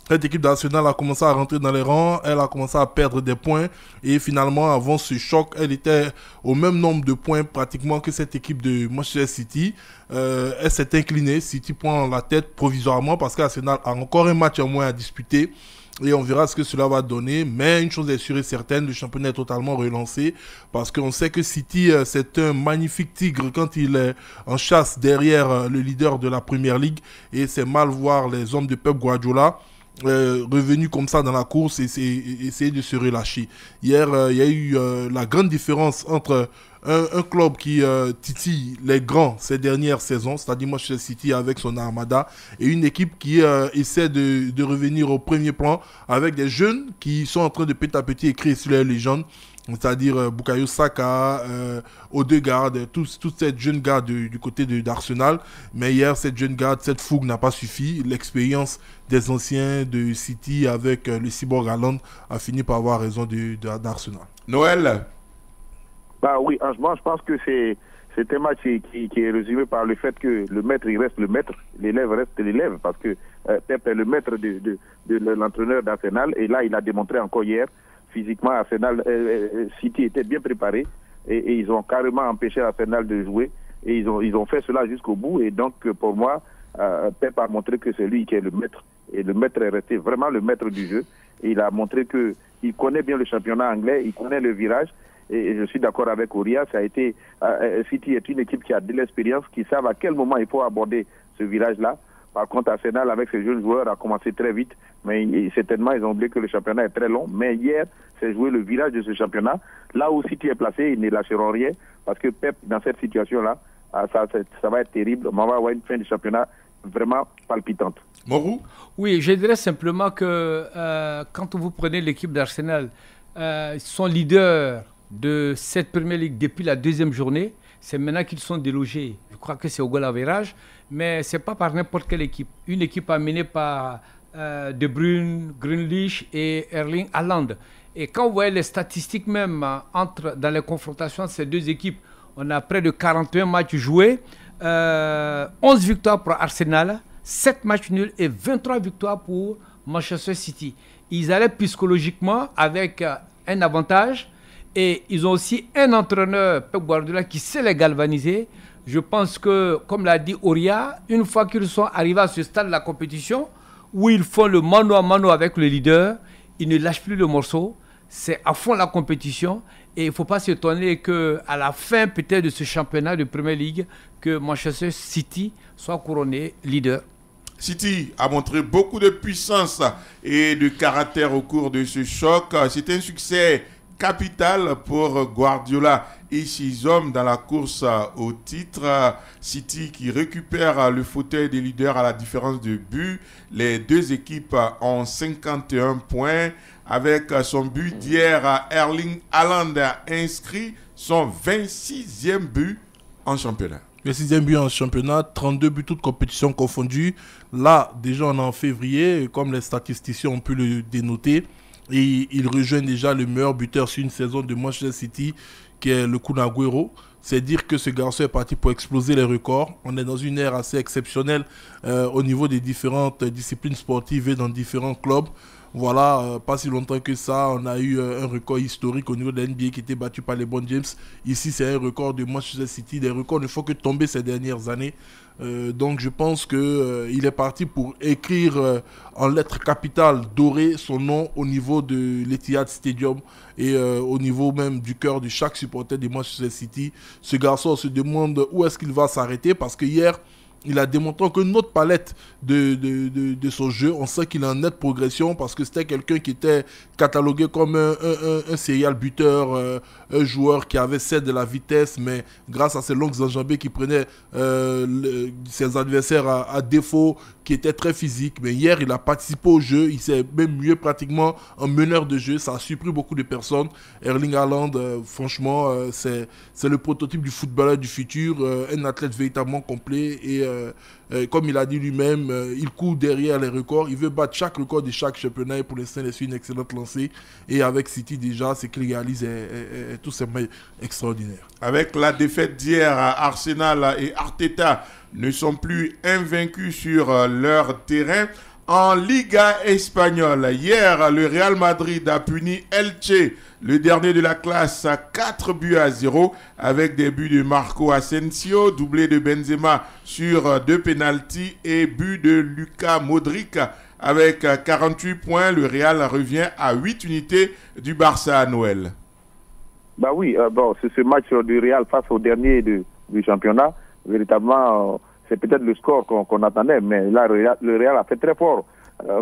Cette équipe d'Arsenal a commencé à rentrer dans les rangs, elle a commencé à perdre des points et finalement avant ce choc, elle était au même nombre de points pratiquement que cette équipe de Manchester City. Elle s'est inclinée, City prend la tête provisoirement parce qu'Arsenal a encore un match en moins à disputer. Et on verra ce que cela va donner. Mais une chose est sûre et certaine, le championnat est totalement relancé. Parce qu'on sait que City, c'est un magnifique tigre quand il est en chasse derrière le leader de la Premier League. Et c'est mal voir les hommes de Pep Guardiola revenus comme ça dans la course et essayer de se relâcher. Hier, il y a eu la grande différence entre un club qui titille les grands ces dernières saisons, c'est-à-dire Manchester City avec son armada, et une équipe qui essaie de revenir au premier plan avec des jeunes qui sont en train de petit à petit écrire sur les légendes, c'est-à-dire Bukayo Saka, Odegaard, toute cette jeune garde du côté d'Arsenal. Mais hier, cette jeune garde, cette fougue n'a pas suffi. L'expérience des anciens de City avec le cyborg Haaland a fini par avoir raison d'Arsenal. Noël. Bah oui, franchement, je pense que c'est un match qui est résumé par le fait que le maître, il reste le maître, l'élève reste l'élève, parce que Pep est le maître de l'entraîneur d'Arsenal, et là, il a démontré encore hier, physiquement, Arsenal, City était bien préparé, et ils ont carrément empêché Arsenal de jouer, et ils ont fait cela jusqu'au bout, et donc, pour moi, Pep a montré que c'est lui qui est le maître, et le maître est resté vraiment le maître du jeu, et il a montré qu'il connaît bien le championnat anglais, il connaît le virage, et je suis d'accord avec Auria, ça a été City est une équipe qui a de l'expérience, qui savent à quel moment il faut aborder ce virage-là. Par contre, Arsenal, avec ses jeunes joueurs, a commencé très vite, mais certainement, ils ont oublié que le championnat est très long. Mais hier, c'est jouer le virage de ce championnat. Là où City est placé, ils ne lâcheront rien, parce que Pep, dans cette situation-là, ça va être terrible. On va avoir une fin de championnat vraiment palpitante. Morou? Oui, je dirais simplement que quand vous prenez l'équipe d'Arsenal, ils sont leaders de cette Premier League depuis la deuxième journée. C'est maintenant qu'ils sont délogés. Je crois que c'est au goal average, mais ce n'est pas par n'importe quelle équipe. Une équipe amenée par De Bruyne, Grealish et Erling Haaland. Et quand vous voyez les statistiques même dans les confrontations de ces deux équipes, on a près de 41 matchs joués, 11 victoires pour Arsenal, 7 matchs nuls et 23 victoires pour Manchester City. Ils allaient psychologiquement avec un avantage. Et ils ont aussi un entraîneur, Pep Guardiola, qui sait les galvaniser. Je pense que, comme l'a dit Auria, une fois qu'ils sont arrivés à ce stade de la compétition, où ils font le mano à mano avec le leader, ils ne lâchent plus le morceau. C'est à fond la compétition. Et il ne faut pas s'étonner qu'à la fin peut-être de ce championnat de Premier League, que Manchester City soit couronné leader. City a montré beaucoup de puissance et de caractère au cours de ce choc. C'est un succès capital pour Guardiola et ses hommes dans la course au titre. City qui récupère le fauteuil des leaders à la différence de but. Les deux équipes ont 51 points. Avec son but d'hier, Erling Haaland a inscrit son 26e but en championnat. 26e but en championnat, 32 buts toutes compétitions confondues. Là, déjà on est en février, comme les statisticiens ont pu le dénoter. Et il rejoint déjà le meilleur buteur sur une saison de Manchester City, qui est le Kun Agüero. C'est dire que ce garçon est parti pour exploser les records. On est dans une ère assez exceptionnelle au niveau des différentes disciplines sportives et dans différents clubs. Voilà, pas si longtemps que ça, on a eu un record historique au niveau de la NBA qui était battu par les LeBron James. Ici, c'est un record de Manchester City. Des records ne font que tomber ces dernières années. Donc je pense qu'il est parti pour écrire en lettres capitales dorées son nom au niveau de l'Etihad Stadium et au niveau même du cœur de chaque supporter de Manchester City. Ce garçon, on se demande où est-ce qu'il va s'arrêter, parce que hier, il a démontré que notre palette de son jeu, on sait qu'il est en nette progression, parce que c'était quelqu'un qui était catalogué comme un serial buteur, un joueur qui avait certes de la vitesse, mais grâce à ses longues enjambées qui prenaient ses adversaires à défaut, qui était très physique. Mais hier, il a participé au jeu, il s'est même mieux pratiquement en meneur de jeu, ça a surpris beaucoup de personnes. Erling Haaland, franchement, c'est le prototype du footballeur du futur, un athlète véritablement complet et comme il a dit lui-même, il court derrière les records, il veut battre chaque record de chaque championnat et pour l'instant il est une excellente lancée et avec City déjà ce qu'il réalise est tout simplement extraordinaire. Avec la défaite d'hier, Arsenal et Arteta ne sont plus invaincus sur leur terrain. En Liga espagnole, hier, le Real Madrid a puni Elche, le dernier de la classe, à 4-0 avec des buts de Marco Asensio, doublé de Benzema sur 2 pénaltys et but de Luka Modric. Avec 48 points, le Real revient à 8 unités du Barça à Noël. Bah oui, c'est ce match du Real face au dernier du championnat. Véritablement, c'est peut-être le score qu'on attendait, mais là, le Real a fait très fort.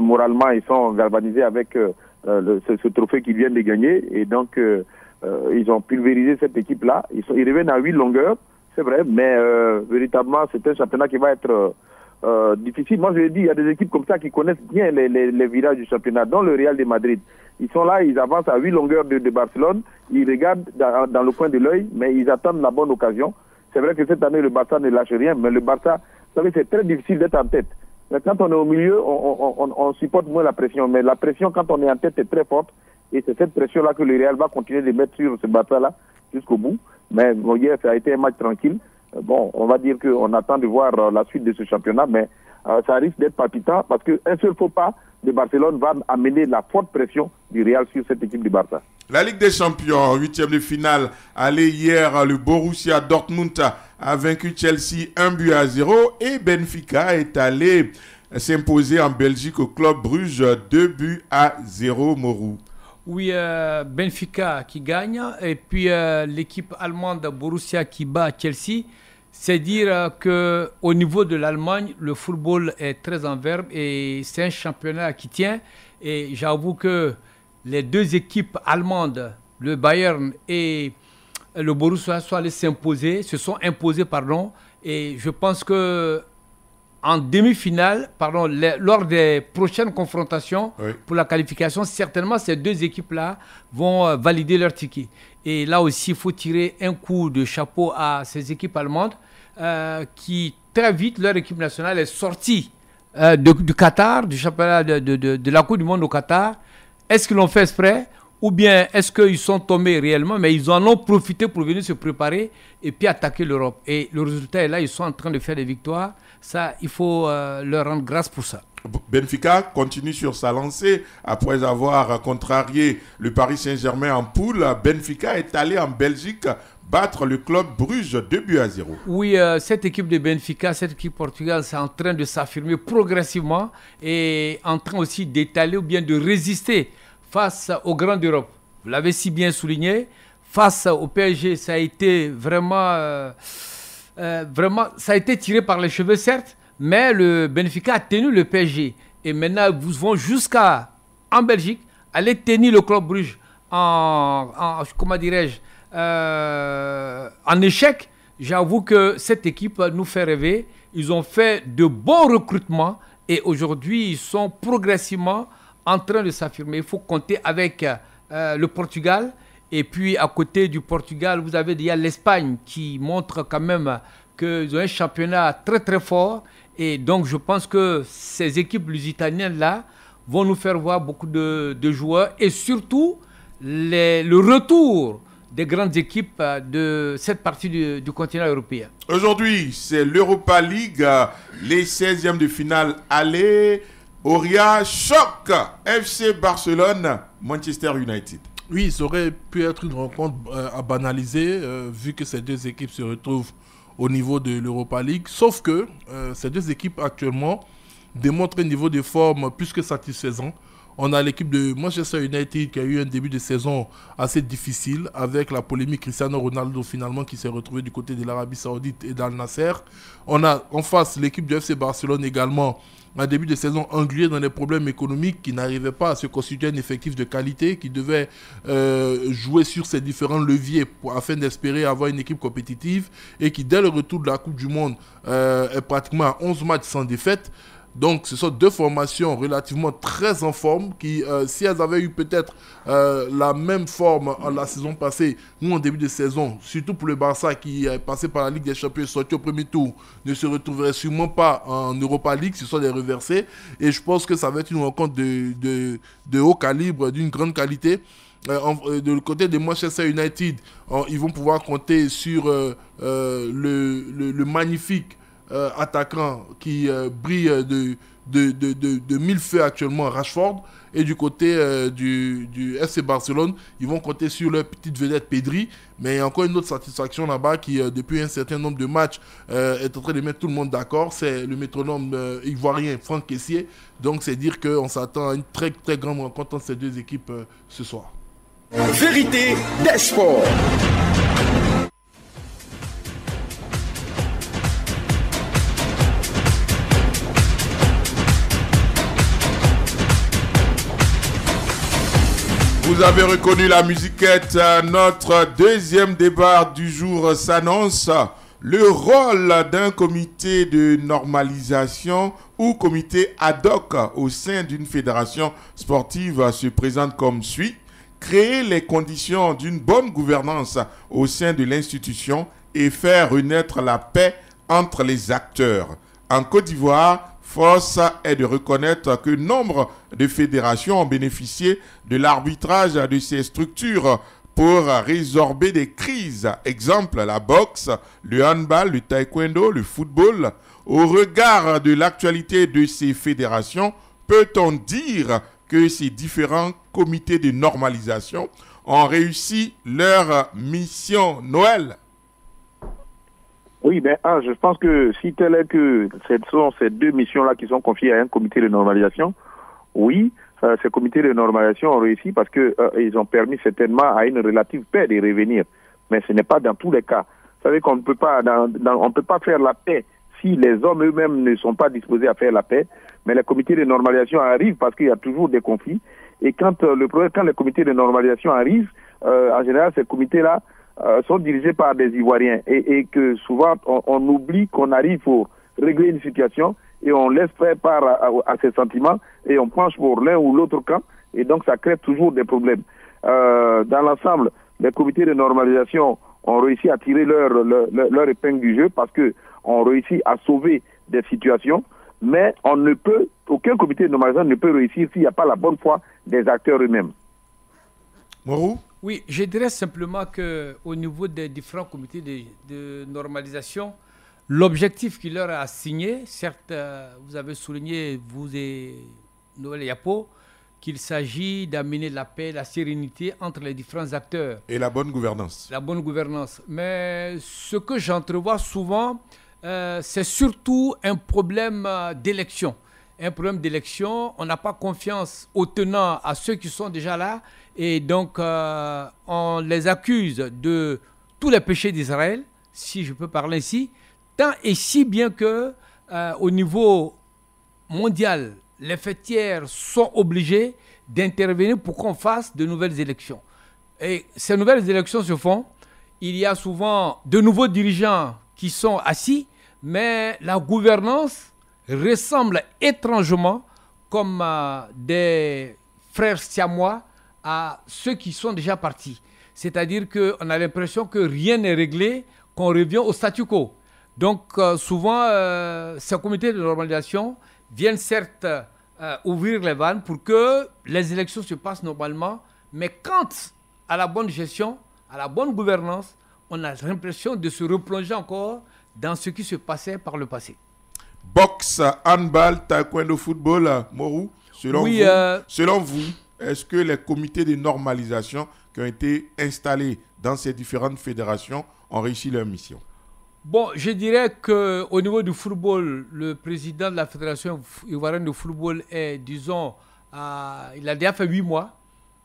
Moralement, ils sont galvanisés avec ce trophée qu'ils viennent de gagner. Et donc, ils ont pulvérisé cette équipe-là. Ils reviennent à 8 longueurs, c'est vrai, mais véritablement, c'est un championnat qui va être difficile. Moi, je l'ai dit, il y a des équipes comme ça qui connaissent bien les virages du championnat, dont le Real de Madrid. Ils sont là, ils avancent à 8 longueurs de Barcelone. Ils regardent dans le coin de l'œil, mais ils attendent la bonne occasion. C'est vrai que cette année, le Barça ne lâche rien, mais le Barça, vous savez, c'est très difficile d'être en tête. Mais quand on est au milieu, on supporte moins la pression. Mais la pression, quand on est en tête, est très forte. Et c'est cette pression-là que le Real va continuer de mettre sur ce Barça-là jusqu'au bout. Mais bon, hier, ça a été un match tranquille. Bon, on va dire qu'on attend de voir la suite de ce championnat, mais ça risque d'être palpitant parce qu'un seul faux pas de Barcelone va amener la forte pression du Real sur cette équipe du Barça. La Ligue des Champions, 8e de finale, allé hier, le Borussia Dortmund a vaincu Chelsea 1-0 et Benfica est allé s'imposer en Belgique au Club Bruges 2-0, Morou. Oui, Benfica qui gagne et puis l'équipe allemande Borussia qui bat Chelsea. C'est dire qu'au niveau de l'Allemagne, le football est très en verbe et c'est un championnat qui tient. Et j'avoue que les deux équipes allemandes, le Bayern et le Borussia, se sont imposés. Et je pense que en demi-finale, lors des prochaines confrontations pour la qualification, certainement ces deux équipes-là vont valider leur ticket. Et là aussi, il faut tirer un coup de chapeau à ces équipes allemandes qui, très vite, leur équipe nationale est sortie du Qatar, du championnat de la Coupe du Monde au Qatar. Est-ce qu'ils l'ont fait exprès ou bien est-ce qu'ils sont tombés réellement, mais ils en ont profité pour venir se préparer et puis attaquer l'Europe. Et le résultat est là, ils sont en train de faire des victoires. Ça, il faut leur rendre grâce pour ça. Benfica continue sur sa lancée. Après avoir contrarié le Paris Saint-Germain en poule, Benfica est allé en Belgique battre le Club Bruges 2-0. Oui, cette équipe de Benfica, cette équipe portugaise, c'est en train de s'affirmer progressivement et en train aussi d'étaler ou bien de résister face aux grands d'Europe. Vous l'avez si bien souligné. Face au PSG, ça a été vraiment, ça a été tiré par les cheveux, certes, mais le Benfica a tenu le PSG. Et maintenant, ils vont en Belgique, aller tenir le Club Bruges comment dirais-je, en échec. J'avoue que cette équipe nous fait rêver. Ils ont fait de bons recrutements et aujourd'hui, ils sont progressivement en train de s'affirmer. Il faut compter avec le Portugal. Et puis, à côté du Portugal, vous avez déjà l'Espagne qui montre quand même qu'ils ont un championnat très, très fort. Et donc, je pense que ces équipes lusitaniennes-là vont nous faire voir beaucoup de joueurs et surtout le retour des grandes équipes de cette partie du continent européen. Aujourd'hui, c'est l'Europa League, les 16e de finale aller. Auria choc FC Barcelone, Manchester United. Oui, ça aurait pu être une rencontre à banaliser, vu que ces deux équipes se retrouvent au niveau de l'Europa League. Sauf que ces deux équipes actuellement démontrent un niveau de forme plus que satisfaisant. On a l'équipe de Manchester United qui a eu un début de saison assez difficile avec la polémique Cristiano Ronaldo finalement qui s'est retrouvé du côté de l'Arabie Saoudite et d'Al Nasser. On a en face l'équipe du FC Barcelone également, un début de saison englué dans des problèmes économiques qui n'arrivaient pas à se constituer un effectif de qualité, qui devait jouer sur ces différents leviers afin d'espérer avoir une équipe compétitive et qui dès le retour de la Coupe du Monde est pratiquement à 11 matchs sans défaite. Donc ce sont deux formations relativement très en forme qui, si elles avaient eu peut-être la même forme la saison passée ou en début de saison, surtout pour le Barça qui est passé par la Ligue des Champions et sorti au premier tour, ne se retrouverait sûrement pas en Europa League, ce sont des reversés. Et je pense que ça va être une rencontre de haut calibre, d'une grande qualité. De le côté de Manchester United, ils vont pouvoir compter sur le magnifique attaquant qui brille de mille feux actuellement, Rashford. Et du côté du FC Barcelone, ils vont compter sur leur petite vedette Pedri. Mais il y a encore une autre satisfaction là-bas qui, depuis un certain nombre de matchs, est en train de mettre tout le monde d'accord. C'est le métronome ivoirien Franck Kessié. Donc c'est dire qu'on s'attend à une très très grande rencontre entre ces deux équipes ce soir. Vérité des sports. Vous avez reconnu la musiquette, notre deuxième débat du jour s'annonce. Le rôle d'un comité de normalisation ou comité ad hoc au sein d'une fédération sportive se présente comme suit. Créer les conditions d'une bonne gouvernance au sein de l'institution et faire renaître la paix entre les acteurs. En Côte d'Ivoire, force est de reconnaître que nombre de fédérations ont bénéficié de l'arbitrage de ces structures pour résorber des crises. Exemple, la boxe, le handball, le taekwondo, le football. Au regard de l'actualité de ces fédérations, peut-on dire que ces différents comités de normalisation ont réussi leur mission Noël? Oui, ben, je pense que si tel est que ce sont ces deux missions-là qui sont confiées à un comité de normalisation, oui, ces comités de normalisation ont réussi parce que ils ont permis certainement à une relative paix de revenir. Mais ce n'est pas dans tous les cas. Vous savez qu'on ne peut pas, on peut pas faire la paix si les hommes eux-mêmes ne sont pas disposés à faire la paix. Mais les comités de normalisation arrivent parce qu'il y a toujours des conflits. Et quand les comités de normalisation arrivent, en général, ces comités-là sont dirigés par des Ivoiriens et que souvent on oublie qu'on arrive pour régler une situation et on laisse faire part à ses sentiments et on penche pour l'un ou l'autre camp et donc ça crée toujours des problèmes. Dans l'ensemble, les comités de normalisation ont réussi à tirer leur épingle du jeu parce que ont réussi à sauver des situations, mais aucun comité de normalisation ne peut réussir s'il n'y a pas la bonne foi des acteurs eux-mêmes. Morou? Oui, je dirais simplement qu'au niveau des différents comités de normalisation, l'objectif qui leur a assigné, certes, vous avez souligné, vous et Noël Yapo, qu'il s'agit d'amener la paix, la sérénité entre les différents acteurs. Et la bonne gouvernance. La bonne gouvernance. Mais ce que j'entrevois souvent, c'est surtout un problème d'élection. Un problème d'élection, on n'a pas confiance aux tenants, à ceux qui sont déjà là, et donc on les accuse de tous les péchés d'Israël, si je peux parler ainsi, tant et si bien que au niveau mondial, les fêtières sont obligées d'intervenir pour qu'on fasse de nouvelles élections. Et ces nouvelles élections se font, il y a souvent de nouveaux dirigeants qui sont assis, mais la gouvernance ressemble étrangement comme des frères siamois à ceux qui sont déjà partis. C'est-à-dire qu'on a l'impression que rien n'est réglé, qu'on revient au statu quo. Donc souvent, ces comités de normalisation viennent certes ouvrir les vannes pour que les élections se passent normalement, mais quant à la bonne gestion, à la bonne gouvernance, on a l'impression de se replonger encore dans ce qui se passait par le passé. boxe, handball, taekwondo, football, Morou, selon vous, est-ce que les comités de normalisation qui ont été installés dans ces différentes fédérations ont réussi leur mission? Bon, je dirais qu'au niveau du football, le président de la Fédération ivoirienne de football est, disons, il a déjà fait 8 mois.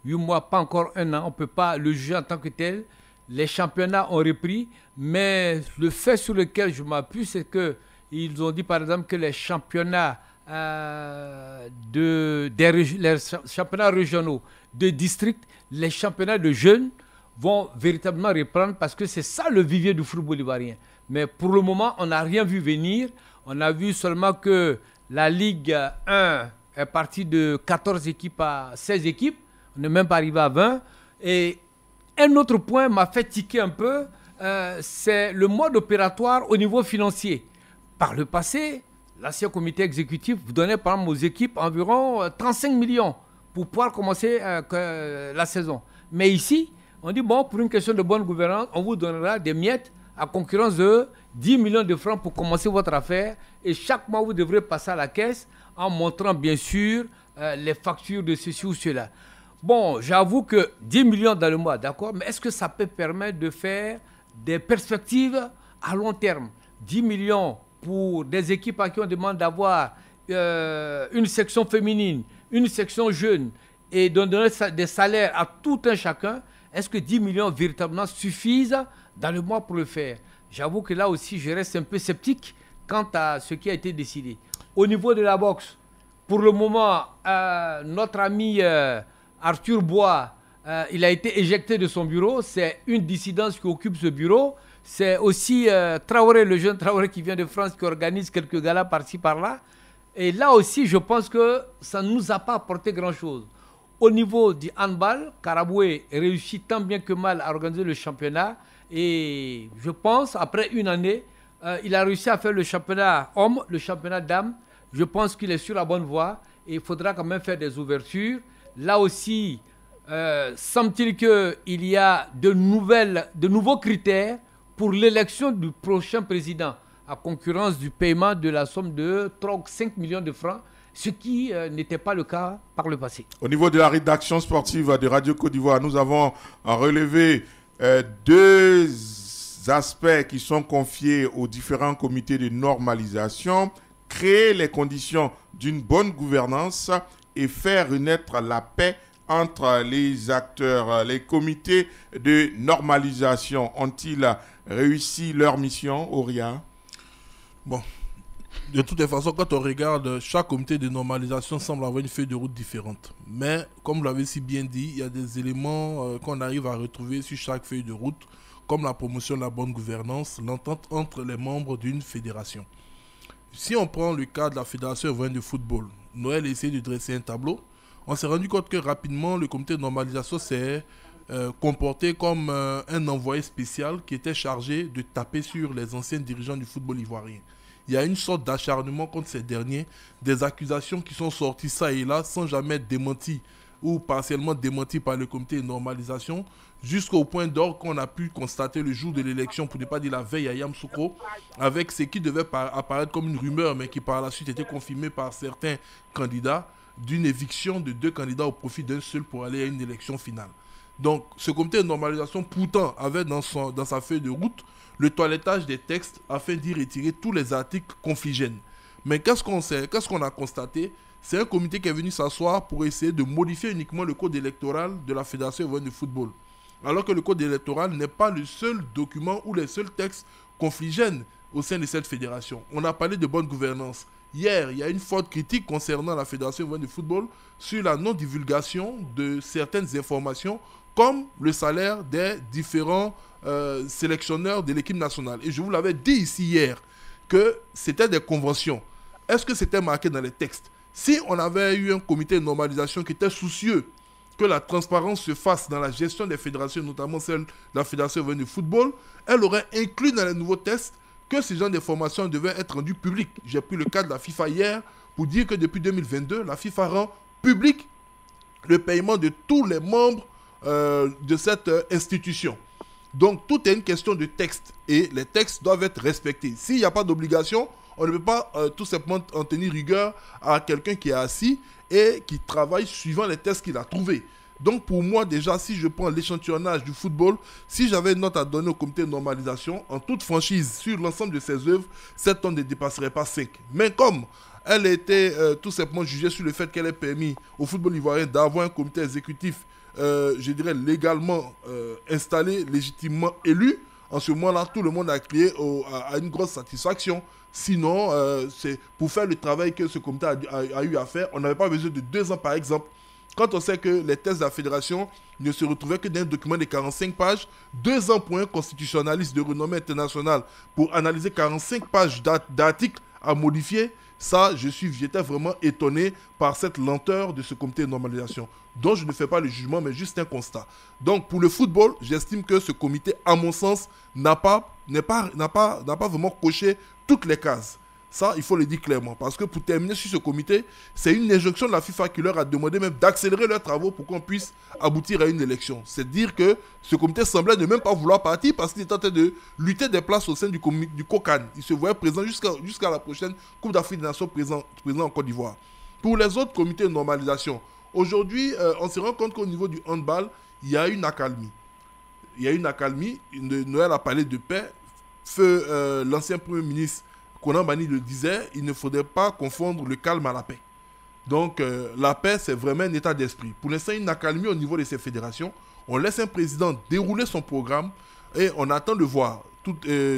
8 mois, pas encore un an. On ne peut pas le juger en tant que tel. Les championnats ont repris. Mais le fait sur lequel je m'appuie, c'est qu'ils ont dit, par exemple, que les championnats, les championnats régionaux de district, les championnats de jeunes vont véritablement reprendre parce que c'est ça le vivier du football ivoirien. Mais pour le moment, on n'a rien vu venir. On a vu seulement que la Ligue 1 est partie de 14 équipes à 16 équipes. On n'est même pas arrivé à 20. Et un autre point m'a fait tiquer un peu, c'est le mode opératoire au niveau financier. Par le passé, l'ancien comité exécutif vous donnait par exemple aux équipes environ 35 millions pour pouvoir commencer la saison. Mais ici, on dit, bon, pour une question de bonne gouvernance, on vous donnera des miettes à concurrence de 10 millions de francs pour commencer votre affaire. Et chaque mois, vous devrez passer à la caisse en montrant, bien sûr, les factures de ceci ou cela. Bon, j'avoue que 10 millions dans le mois, d'accord, mais est-ce que ça peut permettre de faire des perspectives à long terme? 10 millions pour des équipes à qui on demande d'avoir une section féminine, une section jeune, et de donner des salaires à tout un chacun, est-ce que 10 millions véritablement suffisent dans le mois pour le faire? J'avoue que là aussi, je reste un peu sceptique quant à ce qui a été décidé. Au niveau de la boxe, pour le moment, notre ami Arthur Bois, il a été éjecté de son bureau. C'est une dissidence qui occupe ce bureau. C'est aussi Traoré, le jeune Traoré qui vient de France, qui organise quelques galas par-ci, par-là. Et là aussi, je pense que ça ne nous a pas apporté grand-chose. Au niveau du handball, Karaboué réussit tant bien que mal à organiser le championnat. Et je pense, après une année, il a réussi à faire le championnat homme, le championnat dames. Je pense qu'il est sur la bonne voie et il faudra quand même faire des ouvertures. Là aussi, semble-t-il qu'il y a de nouveaux critères pour l'élection du prochain président, à concurrence du paiement de la somme de 3 ou 5 millions de francs, ce qui n'était pas le cas par le passé. Au niveau de la rédaction sportive de Radio Côte d'Ivoire, nous avons relevé 2 aspects qui sont confiés aux différents comités de normalisation: créer les conditions d'une bonne gouvernance et faire renaître la paix entre les acteurs. Les comités de normalisation ont-ils réussi leur mission, Auria? Bon, de toutes les façons, quand on regarde, chaque comité de normalisation semble avoir une feuille de route différente. Mais, comme vous l'avez si bien dit, il y a des éléments qu'on arrive à retrouver sur chaque feuille de route, comme la promotion de la bonne gouvernance, l'entente entre les membres d'une fédération. Si on prend le cas de la Fédération ivoirienne de football, Noël a essayé de dresser un tableau. On s'est rendu compte que rapidement, le comité de normalisation s'est comporté comme un envoyé spécial qui était chargé de taper sur les anciens dirigeants du football ivoirien. Il y a une sorte d'acharnement contre ces derniers, des accusations qui sont sorties ça et là sans jamais être démenties ou partiellement démenties par le comité de normalisation, jusqu'au point d'orgue qu'on a pu constater le jour de l'élection, pour ne pas dire la veille à Yamoussoukro, avec ce qui devait apparaître comme une rumeur, mais qui par la suite était confirmé par certains candidats, d'une éviction de 2 candidats au profit d'un seul pour aller à une élection finale. Donc, ce comité de normalisation, pourtant, avait dans sa feuille de route le toilettage des textes afin d'y retirer tous les articles confligènes. Mais qu'est-ce qu'on a constaté? C'est un comité qui est venu s'asseoir pour essayer de modifier uniquement le code électoral de la Fédération ivoirienne de football. Alors que le code électoral n'est pas le seul document ou les seuls textes confligènes au sein de cette fédération. On a parlé de bonne gouvernance. Hier, il y a une forte critique concernant la Fédération ivoirienne de football sur la non-divulgation de certaines informations, comme le salaire des différents sélectionneurs de l'équipe nationale. Et je vous l'avais dit ici hier que c'était des conventions. Est-ce que c'était marqué dans les textes? Si on avait eu un comité de normalisation qui était soucieux que la transparence se fasse dans la gestion des fédérations, notamment celle de la Fédération ivoirienne de football, elle aurait inclus dans les nouveaux tests que ces genres d'informations devaient être rendues publiques. J'ai pris le cas de la FIFA hier pour dire que depuis 2022, la FIFA rend public le paiement de tous les membres de cette institution. Donc, tout est une question de texte et les textes doivent être respectés. S'il n'y a pas d'obligation, On ne peut pas tout simplement en tenir rigueur à quelqu'un qui est assis et qui travaille suivant les tests qu'il a trouvés. Donc pour moi déjà, si je prends l'échantillonnage du football, si j'avais une note à donner au comité de normalisation, en toute franchise, sur l'ensemble de ses œuvres, cette note ne dépasserait pas 5. Mais comme elle était tout simplement jugée sur le fait qu'elle ait permis au football ivoirien d'avoir un comité exécutif, je dirais légalement installé, légitimement élu, en ce moment-là, tout le monde a crié à une grosse satisfaction. Sinon, c'est pour faire le travail que ce comité a eu à faire, on n'avait pas besoin de 2 ans par exemple. Quand on sait que les tests de la fédération ne se retrouvaient que dans un document de 45 pages, 2 ans pour un constitutionnaliste de renommée internationale pour analyser 45 pages d'articles à modifier, ça, j'étais vraiment étonné par cette lenteur de ce comité de normalisation, dont je ne fais pas le jugement, mais juste un constat. Donc, pour le football, j'estime que ce comité, à mon sens, n'a pas vraiment coché toutes les cases. Ça, il faut le dire clairement. Parce que pour terminer sur ce comité, c'est une injonction de la FIFA qui leur a demandé même d'accélérer leurs travaux pour qu'on puisse aboutir à une élection. C'est dire que ce comité semblait ne même pas vouloir partir parce qu'il était en train de lutter des places au sein du COCAN. Il se voyait présent jusqu'à la prochaine Coupe d'Afrique des Nations présent en Côte d'Ivoire. Pour les autres comités de normalisation, aujourd'hui, on se rend compte qu'au niveau du handball, il y a une accalmie. Noël a parlé de paix. L'ancien Premier ministre Konan Banny le disait, il ne faudrait pas confondre le calme à la paix. Donc la paix, c'est vraiment un état d'esprit. Pour l'instant, il y a une accalmie au niveau de ces fédérations. On laisse un président dérouler son programme et on attend de voir.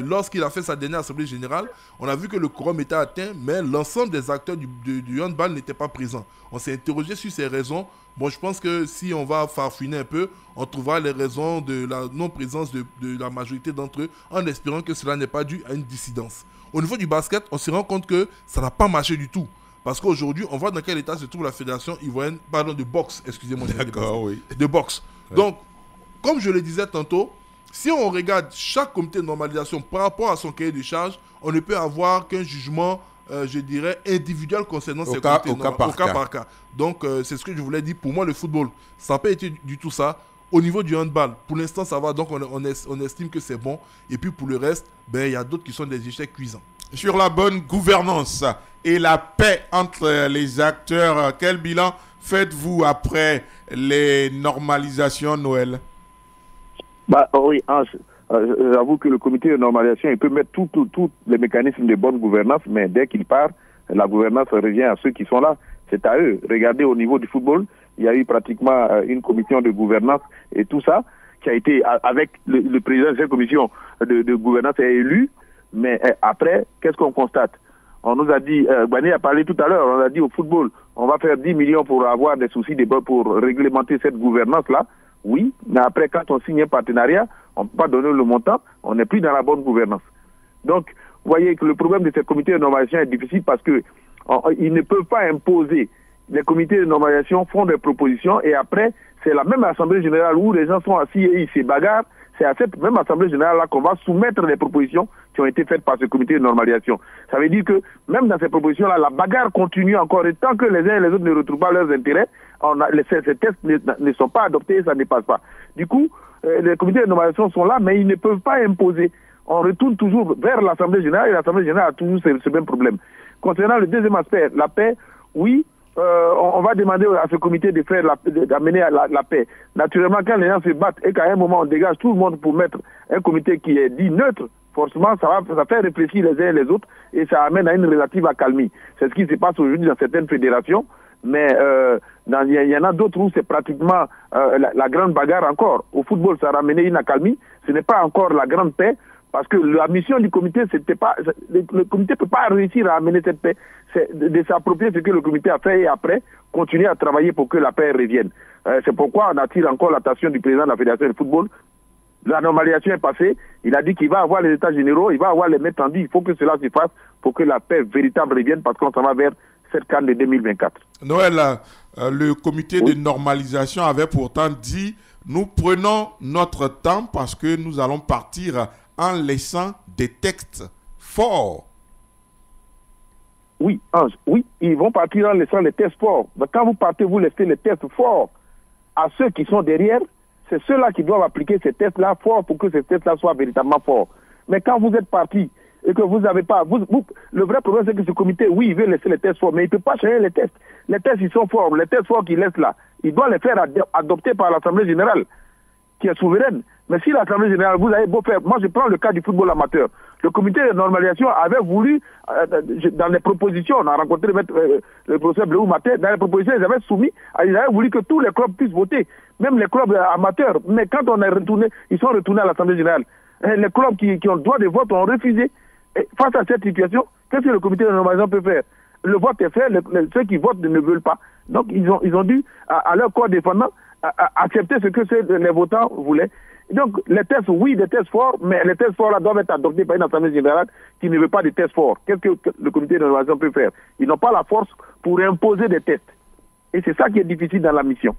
Lorsqu'il a fait sa dernière assemblée générale, on a vu que le quorum était atteint, mais l'ensemble des acteurs du handball n'étaient pas présents. On s'est interrogé sur ces raisons. Bon, je pense que si on va farfouiner un peu, on trouvera les raisons de la non-présence de la majorité d'entre eux, en espérant que cela n'est pas dû à une dissidence. Au niveau du basket, on se rend compte que ça n'a pas marché du tout. Parce qu'aujourd'hui, on voit dans quel état se trouve la fédération ivoirienne, de boxe, excusez-moi. D'accord, oui. De boxe. Ouais. Donc, comme je le disais tantôt, si on regarde chaque comité de normalisation par rapport à son cahier de charges, on ne peut avoir qu'un jugement, je dirais, individuel concernant ces comités au cas par cas. Donc, c'est ce que je voulais dire. Pour moi, le football, ça n'a pas été du tout ça. Au niveau du handball, pour l'instant, ça va. Donc, on estime que c'est bon. Et puis, pour le reste, il y a d'autres qui sont des échecs cuisants. Sur la bonne gouvernance et la paix entre les acteurs, quel bilan faites-vous après les normalisations, Noël? Oui, j'avoue que le comité de normalisation, il peut mettre tous les mécanismes de bonne gouvernance, mais dès qu'il part, la gouvernance revient à ceux qui sont là. C'est à eux. Regardez au niveau du football, il y a eu pratiquement une commission de gouvernance et tout ça, qui a été, avec le président de cette commission de gouvernance est élu, mais après, qu'est-ce qu'on constate? On nous a dit, Bani a parlé tout à l'heure, on a dit au football, on va faire 10 millions pour avoir des soucis pour réglementer cette gouvernance-là. Oui, mais après, quand on signe un partenariat, on ne peut pas donner le montant, on n'est plus dans la bonne gouvernance. Donc, vous voyez que le problème de ces comités de normalisation est difficile parce que ils ne peuvent pas imposer. Les comités de normalisation font des propositions et après, c'est la même assemblée générale où les gens sont assis et ils se bagarrent. C'est à cette même assemblée générale-là qu'on va soumettre les propositions qui ont été faites par ce comité de normalisation. Ça veut dire que même dans ces propositions-là, la bagarre continue encore et tant que les uns et les autres ne retrouvent pas leurs intérêts, ces tests ne sont pas adoptés et ça ne passe pas. Du coup, les comités de normalisation sont là, mais ils ne peuvent pas imposer. On retourne toujours vers l'assemblée générale et l'assemblée générale a toujours ce même problème. Concernant le deuxième aspect, la paix, oui, on va demander à ce comité de faire d'amener la paix. Naturellement, quand les gens se battent et qu'à un moment on dégage tout le monde pour mettre un comité qui est dit neutre, forcément ça fait réfléchir les uns et les autres et ça amène à une relative accalmie. C'est ce qui se passe aujourd'hui dans certaines fédérations, mais il y en a d'autres où c'est pratiquement la grande bagarre encore. Au football, ça a ramené une accalmie, ce n'est pas encore la grande paix. Parce que la mission du comité, le comité ne peut pas réussir à amener cette paix. C'est de s'approprier ce que le comité a fait et après, continuer à travailler pour que la paix revienne. C'est pourquoi on attire encore l'attention du président de la Fédération de football. La normalisation est passée. Il a dit qu'il va avoir les états généraux, il va avoir les mains tendues. Il faut que cela se fasse pour que la paix véritable revienne parce qu'on s'en va vers cette CAN de 2024. Noël, le comité de normalisation avait pourtant dit « Nous prenons notre temps parce que nous allons partir en laissant des textes forts. » Oui, Ange, oui, ils vont partir en laissant les textes forts. Mais quand vous partez, vous laissez les textes forts à ceux qui sont derrière. C'est ceux-là qui doivent appliquer ces textes-là forts pour que ces textes-là soient véritablement forts. Mais quand vous êtes parti et que vous n'avez pas... le vrai problème, c'est que ce comité, oui, il veut laisser les tests forts, mais il ne peut pas changer les tests. Les tests, ils sont forts. Les tests forts qu'il laisse là, il doit les faire adopter par l'Assemblée générale, qui est souveraine. Mais si l'Assemblée générale, vous avez beau faire... Moi, je prends le cas du football amateur. Le comité de normalisation avait voulu, dans les propositions, on a rencontré le professeur Bleou Maté, dans les propositions, ils avaient soumis, ils avaient voulu que tous les clubs puissent voter, même les clubs amateurs. Mais quand on est retourné, ils sont retournés à l'Assemblée générale. Les clubs qui ont le droit de vote ont refusé. Et face à cette situation, qu'est-ce que le comité de normalisation peut faire? Le vote est fait, ceux qui votent ne veulent pas. Donc ils ont dû, à leur corps défendant, accepter ce que les votants voulaient. Donc les tests, oui, des tests forts, mais les tests forts là doivent être adoptés par une assemblée générale qui ne veut pas de tests forts. Qu'est-ce que le comité de normalisation peut faire? Ils n'ont pas la force pour imposer des tests. Et c'est ça qui est difficile dans la mission.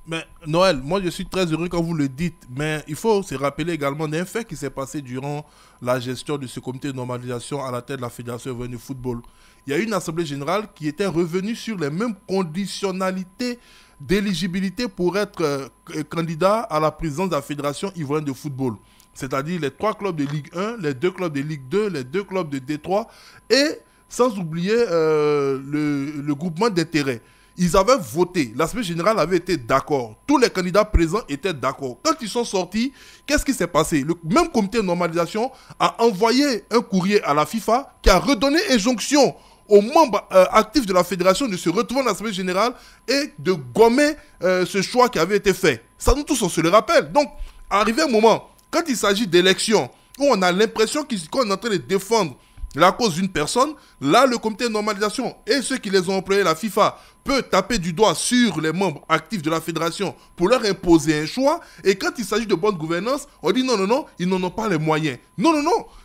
Mais Noël, moi je suis très heureux quand vous le dites, mais il faut se rappeler également d'un fait qui s'est passé durant la gestion de ce comité de normalisation à la tête de la Fédération de football. Il y a eu une assemblée générale qui était revenue sur les mêmes conditionnalités d'éligibilité pour être candidat à la présidence de la Fédération ivoirienne de football. C'est-à-dire les 3 clubs de Ligue 1, les 2 clubs de Ligue 2, les 2 clubs de D3 et sans oublier le groupement d'intérêt. Ils avaient voté, l'Assemblée générale avait été d'accord, tous les candidats présents étaient d'accord. Quand ils sont sortis, qu'est-ce qui s'est passé? Le même comité de normalisation a envoyé un courrier à la FIFA qui a redonné injonction aux membres actifs de la fédération de se retrouver dans l'Assemblée générale et de gommer ce choix qui avait été fait. Ça, nous tous, on se le rappelle. Donc, arrivé un moment, quand il s'agit d'élections, où on a l'impression qu'on est en train de défendre la cause d'une personne, là, le comité de normalisation et ceux qui les ont employés, la FIFA, peut taper du doigt sur les membres actifs de la fédération pour leur imposer un choix. Et quand il s'agit de bonne gouvernance, on dit non, ils n'en ont pas les moyens. Non,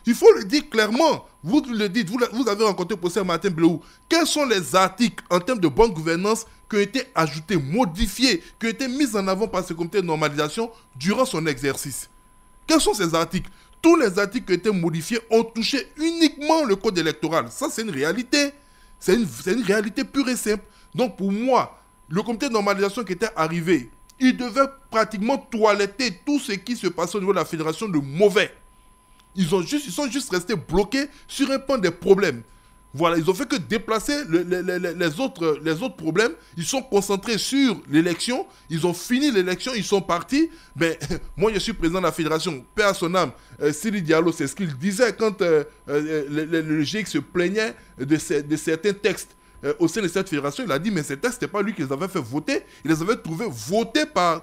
il faut le dire clairement. Vous le dites, vous avez rencontré le professeur Martin Bleou. Quels sont les articles en termes de bonne gouvernance qui ont été ajoutés, modifiés, qui ont été mis en avant par ce comité de normalisation durant son exercice? Quels sont ces articles? Tous les articles qui ont été modifiés ont touché uniquement le code électoral. Ça, c'est une réalité. C'est une réalité pure et simple. Donc, pour moi, le comité de normalisation qui était arrivé, il devait pratiquement toiletter tout ce qui se passait au niveau de la fédération de mauvais. Ils sont juste restés bloqués sur un pan des problèmes. Voilà, ils ont fait que déplacer les autres problèmes. Ils sont concentrés sur l'élection. Ils ont fini l'élection, ils sont partis. Mais moi, je suis président de la fédération. Paix à son âme. Siri Diallo, c'est ce qu'il disait quand le GIEC se plaignait de certains textes au sein de cette fédération. Il a dit, mais ces textes, ce n'était pas lui qui les avait fait voter. Il les avait trouvés votés par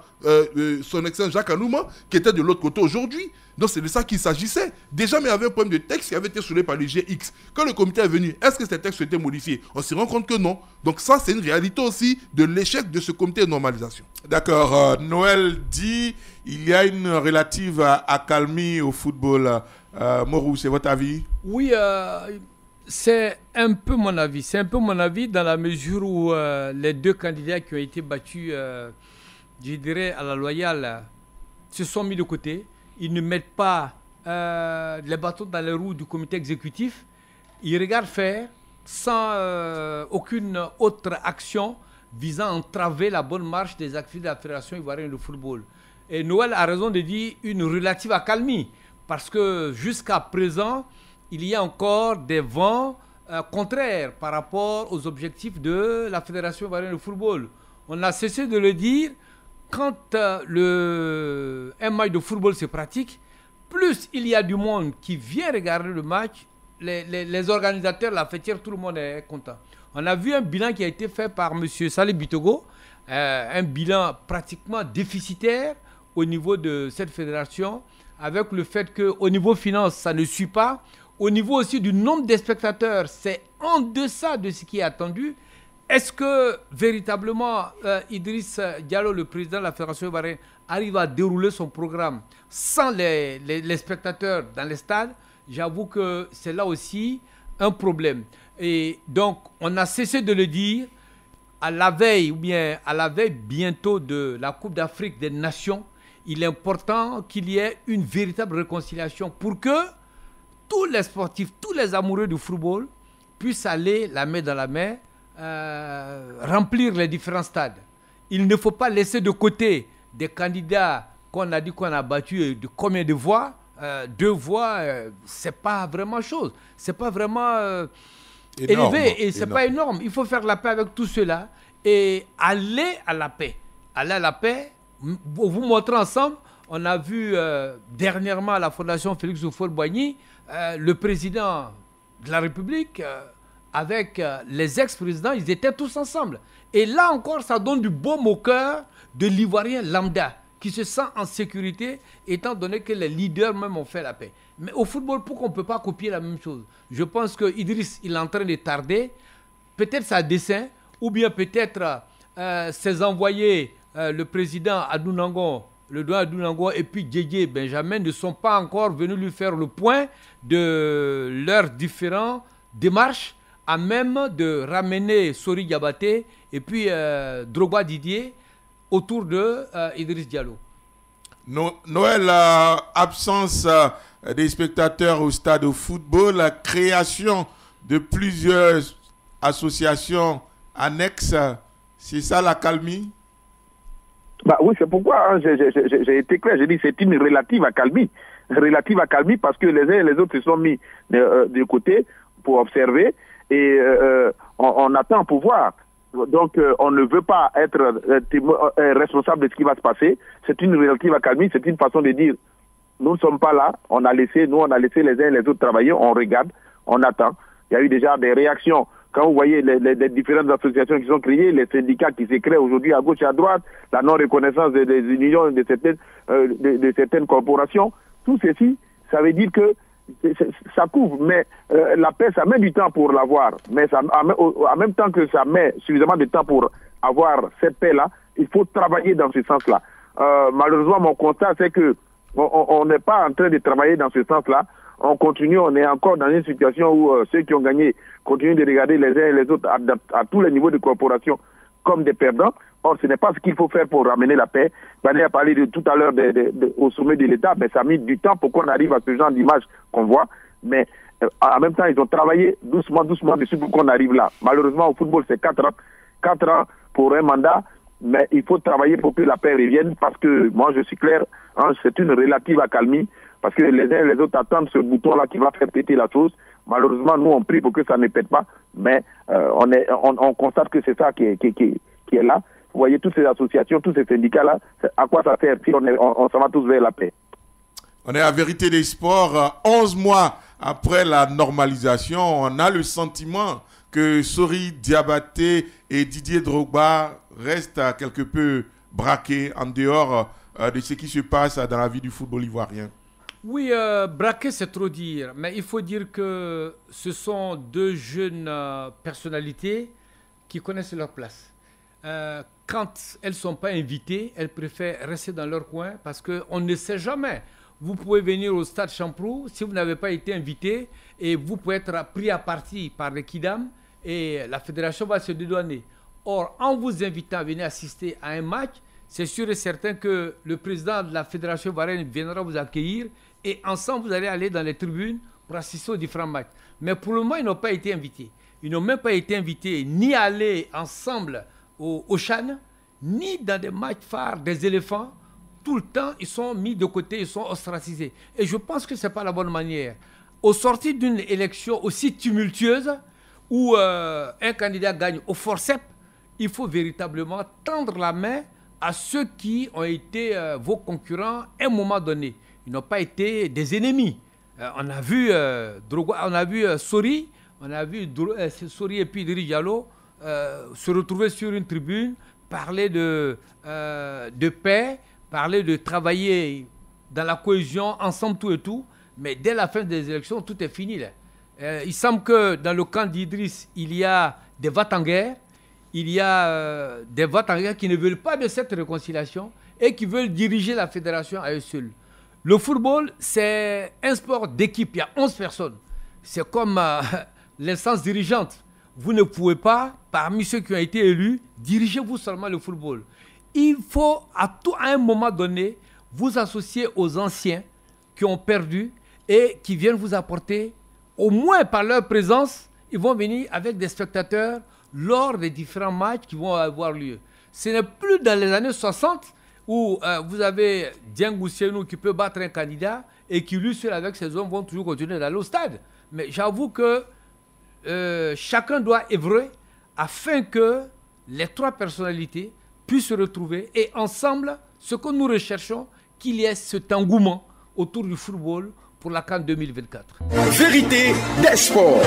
son excellent Jacques Anouma, qui était de l'autre côté aujourd'hui. Donc c'est de ça qu'il s'agissait. Déjà, mais il y avait un problème de texte qui avait été soulevé par le GX. Quand le comité est venu, est-ce que ces textes ont été modifiés? On s'est rendu compte que non. Donc ça, c'est une réalité aussi de l'échec de ce comité de normalisation. D'accord. Noël dit il y a une relative accalmie au football. Morou, c'est votre avis? Oui, c'est un peu mon avis. C'est un peu mon avis dans la mesure où les 2 candidats qui ont été battus, je dirais, à la loyale, se sont mis de côté. Ils ne mettent pas les bâtons dans les roues du comité exécutif. Ils regardent faire sans aucune autre action visant à entraver la bonne marche des activités de la Fédération ivoirienne de football. Et Noël a raison de dire une relative accalmie, parce que jusqu'à présent, il y a encore des vents contraires par rapport aux objectifs de la Fédération ivoirienne de football. On a cessé de le dire. Quand un match de football se pratique, plus il y a du monde qui vient regarder le match, les organisateurs, la fêtière, tout le monde est content. On a vu un bilan qui a été fait par M. Salih Bitogo, un bilan pratiquement déficitaire au niveau de cette fédération, avec le fait qu'au niveau finance, ça ne suit pas. Au niveau aussi du nombre de spectateurs, c'est en deçà de ce qui est attendu. Est-ce que véritablement Idriss Diallo, le président de la Fédération ivoirienne, arrive à dérouler son programme sans les spectateurs dans les stades? J'avoue que c'est là aussi un problème. Et donc, on a cessé de le dire à la veille, ou bien à la veille bientôt de la Coupe d'Afrique des Nations. Il est important qu'il y ait une véritable réconciliation pour que tous les sportifs, tous les amoureux du football puissent aller la main dans la main, remplir les différents stades. Il ne faut pas laisser de côté des candidats qu'on a dit qu'on a battus de combien de voix 2 voix, c'est pas vraiment chose. C'est pas vraiment Énorme, élevé et c'est pas énorme. Il faut faire la paix avec tout cela et aller à la paix. Aller à la paix, vous montrer ensemble. On a vu dernièrement à la Fondation Félix Houphouët-Boigny, le président de la République, avec les ex-présidents, ils étaient tous ensemble. Et là encore, ça donne du baume au cœur de l'Ivoirien lambda, qui se sent en sécurité, étant donné que les leaders même ont fait la paix. Mais au football, pourquoi on ne peut pas copier la même chose? Je pense que Idriss, il est en train de tarder. Peut-être sa dessein, ou bien peut-être ses envoyés, le président Adou Nango, le doyen Adou Nango et puis Didier Benjamin ne sont pas encore venus lui faire le point de leurs différentes démarches à même de ramener Sori Diabaté et puis Drogba Didier autour de Idriss Diallo. Noël, absence des spectateurs au stade de football, la création de plusieurs associations annexes, c'est ça la calmie? Bah oui, c'est pourquoi j'ai été clair, j'ai dit c'est une relative accalmie. Relative accalmie parce que les uns et les autres se sont mis de côté pour observer et on attend pour voir. Donc on ne veut pas être responsable de ce qui va se passer. C'est une relative accalmie, c'est une façon de dire nous ne sommes pas là, on a laissé les uns et les autres travailler, on regarde, on attend. Il y a eu déjà des réactions. Quand vous voyez les différentes associations qui sont créées, les syndicats qui se créent aujourd'hui à gauche et à droite, la non-reconnaissance des unions de certaines corporations, tout ceci, ça veut dire que ça couvre. Mais la paix, ça met du temps pour l'avoir. Mais en même temps que ça met suffisamment de temps pour avoir cette paix-là, il faut travailler dans ce sens-là. Malheureusement, mon constat, c'est que on n'est pas en train de travailler dans ce sens-là. On continue, on est encore dans une situation où ceux qui ont gagné continuent de regarder les uns et les autres à tous les niveaux de corporation comme des perdants. Or, ce n'est pas ce qu'il faut faire pour ramener la paix. Bané a parlé de tout à l'heure au sommet de l'État, mais ça a mis du temps pour qu'on arrive à ce genre d'image qu'on voit. Mais en même temps, ils ont travaillé doucement dessus pour qu'on arrive là. Malheureusement, au football, c'est 4 ans. 4 ans pour un mandat, mais il faut travailler pour que la paix revienne parce que, moi, je suis clair, c'est une relative accalmie. Parce que les uns et les autres attendent ce bouton-là qui va faire péter la chose. Malheureusement, nous, on prie pour que ça ne pète pas. Mais on constate que c'est ça qui est là. Vous voyez, toutes ces associations, tous ces syndicats-là, à quoi ça sert si on s'en va tous vers la paix? On est à Vérité des Sports. 11 mois après la normalisation, on a le sentiment que Sori Diabaté et Didier Drogba restent quelque peu braqués en dehors de ce qui se passe dans la vie du football ivoirien. Oui, braquer, c'est trop dire. Mais il faut dire que ce sont 2 jeunes personnalités qui connaissent leur place. Quand elles ne sont pas invitées, elles préfèrent rester dans leur coin parce qu'on ne sait jamais. Vous pouvez venir au stade Champrou si vous n'avez pas été invité et vous pouvez être pris à partie par les Kidam et la fédération va se dédouaner. Or, en vous invitant à venir assister à un match, c'est sûr et certain que le président de la fédération ivoirienne viendra vous accueillir et ensemble, vous allez aller dans les tribunes pour assister aux différents matchs. Mais pour le moment, ils n'ont pas été invités. Ils n'ont même pas été invités ni à aller ensemble au Chan, ni dans des matchs phares des éléphants. Tout le temps, ils sont mis de côté, ils sont ostracisés. Et je pense que ce n'est pas la bonne manière. Au sortir d'une élection aussi tumultueuse, où un candidat gagne au forceps, il faut véritablement tendre la main à ceux qui ont été vos concurrents à un moment donné. Ils n'ont pas été des ennemis. On a vu Drogba, on a vu Sori, on a vu Sori et puis Idriss Diallo se retrouver sur une tribune, parler de paix, parler de travailler dans la cohésion, ensemble tout et tout. Mais dès la fin des élections, tout est fini là. Il semble que dans le camp d'Idriss, il y a des va-t-en-guerre. Il y a des va-t-en-guerre qui ne veulent pas de cette réconciliation et qui veulent diriger la fédération à eux seuls. Le football, c'est un sport d'équipe. Il y a 11 personnes. C'est comme l'instance dirigeante. Vous ne pouvez pas, parmi ceux qui ont été élus, diriger vous seulement le football. Il faut, à un moment donné, vous associer aux anciens qui ont perdu et qui viennent vous apporter, au moins par leur présence, ils vont venir avec des spectateurs lors des différents matchs qui vont avoir lieu. Ce n'est plus dans les années 60 où vous avez Dieng Oussienou qui peut battre un candidat et qui, lui seul avec ses hommes, vont toujours continuer d'aller au stade. Mais j'avoue que chacun doit œuvrer afin que les trois personnalités puissent se retrouver et ensemble, ce que nous recherchons, qu'il y ait cet engouement autour du football pour la CAN 2024. Vérité des sports.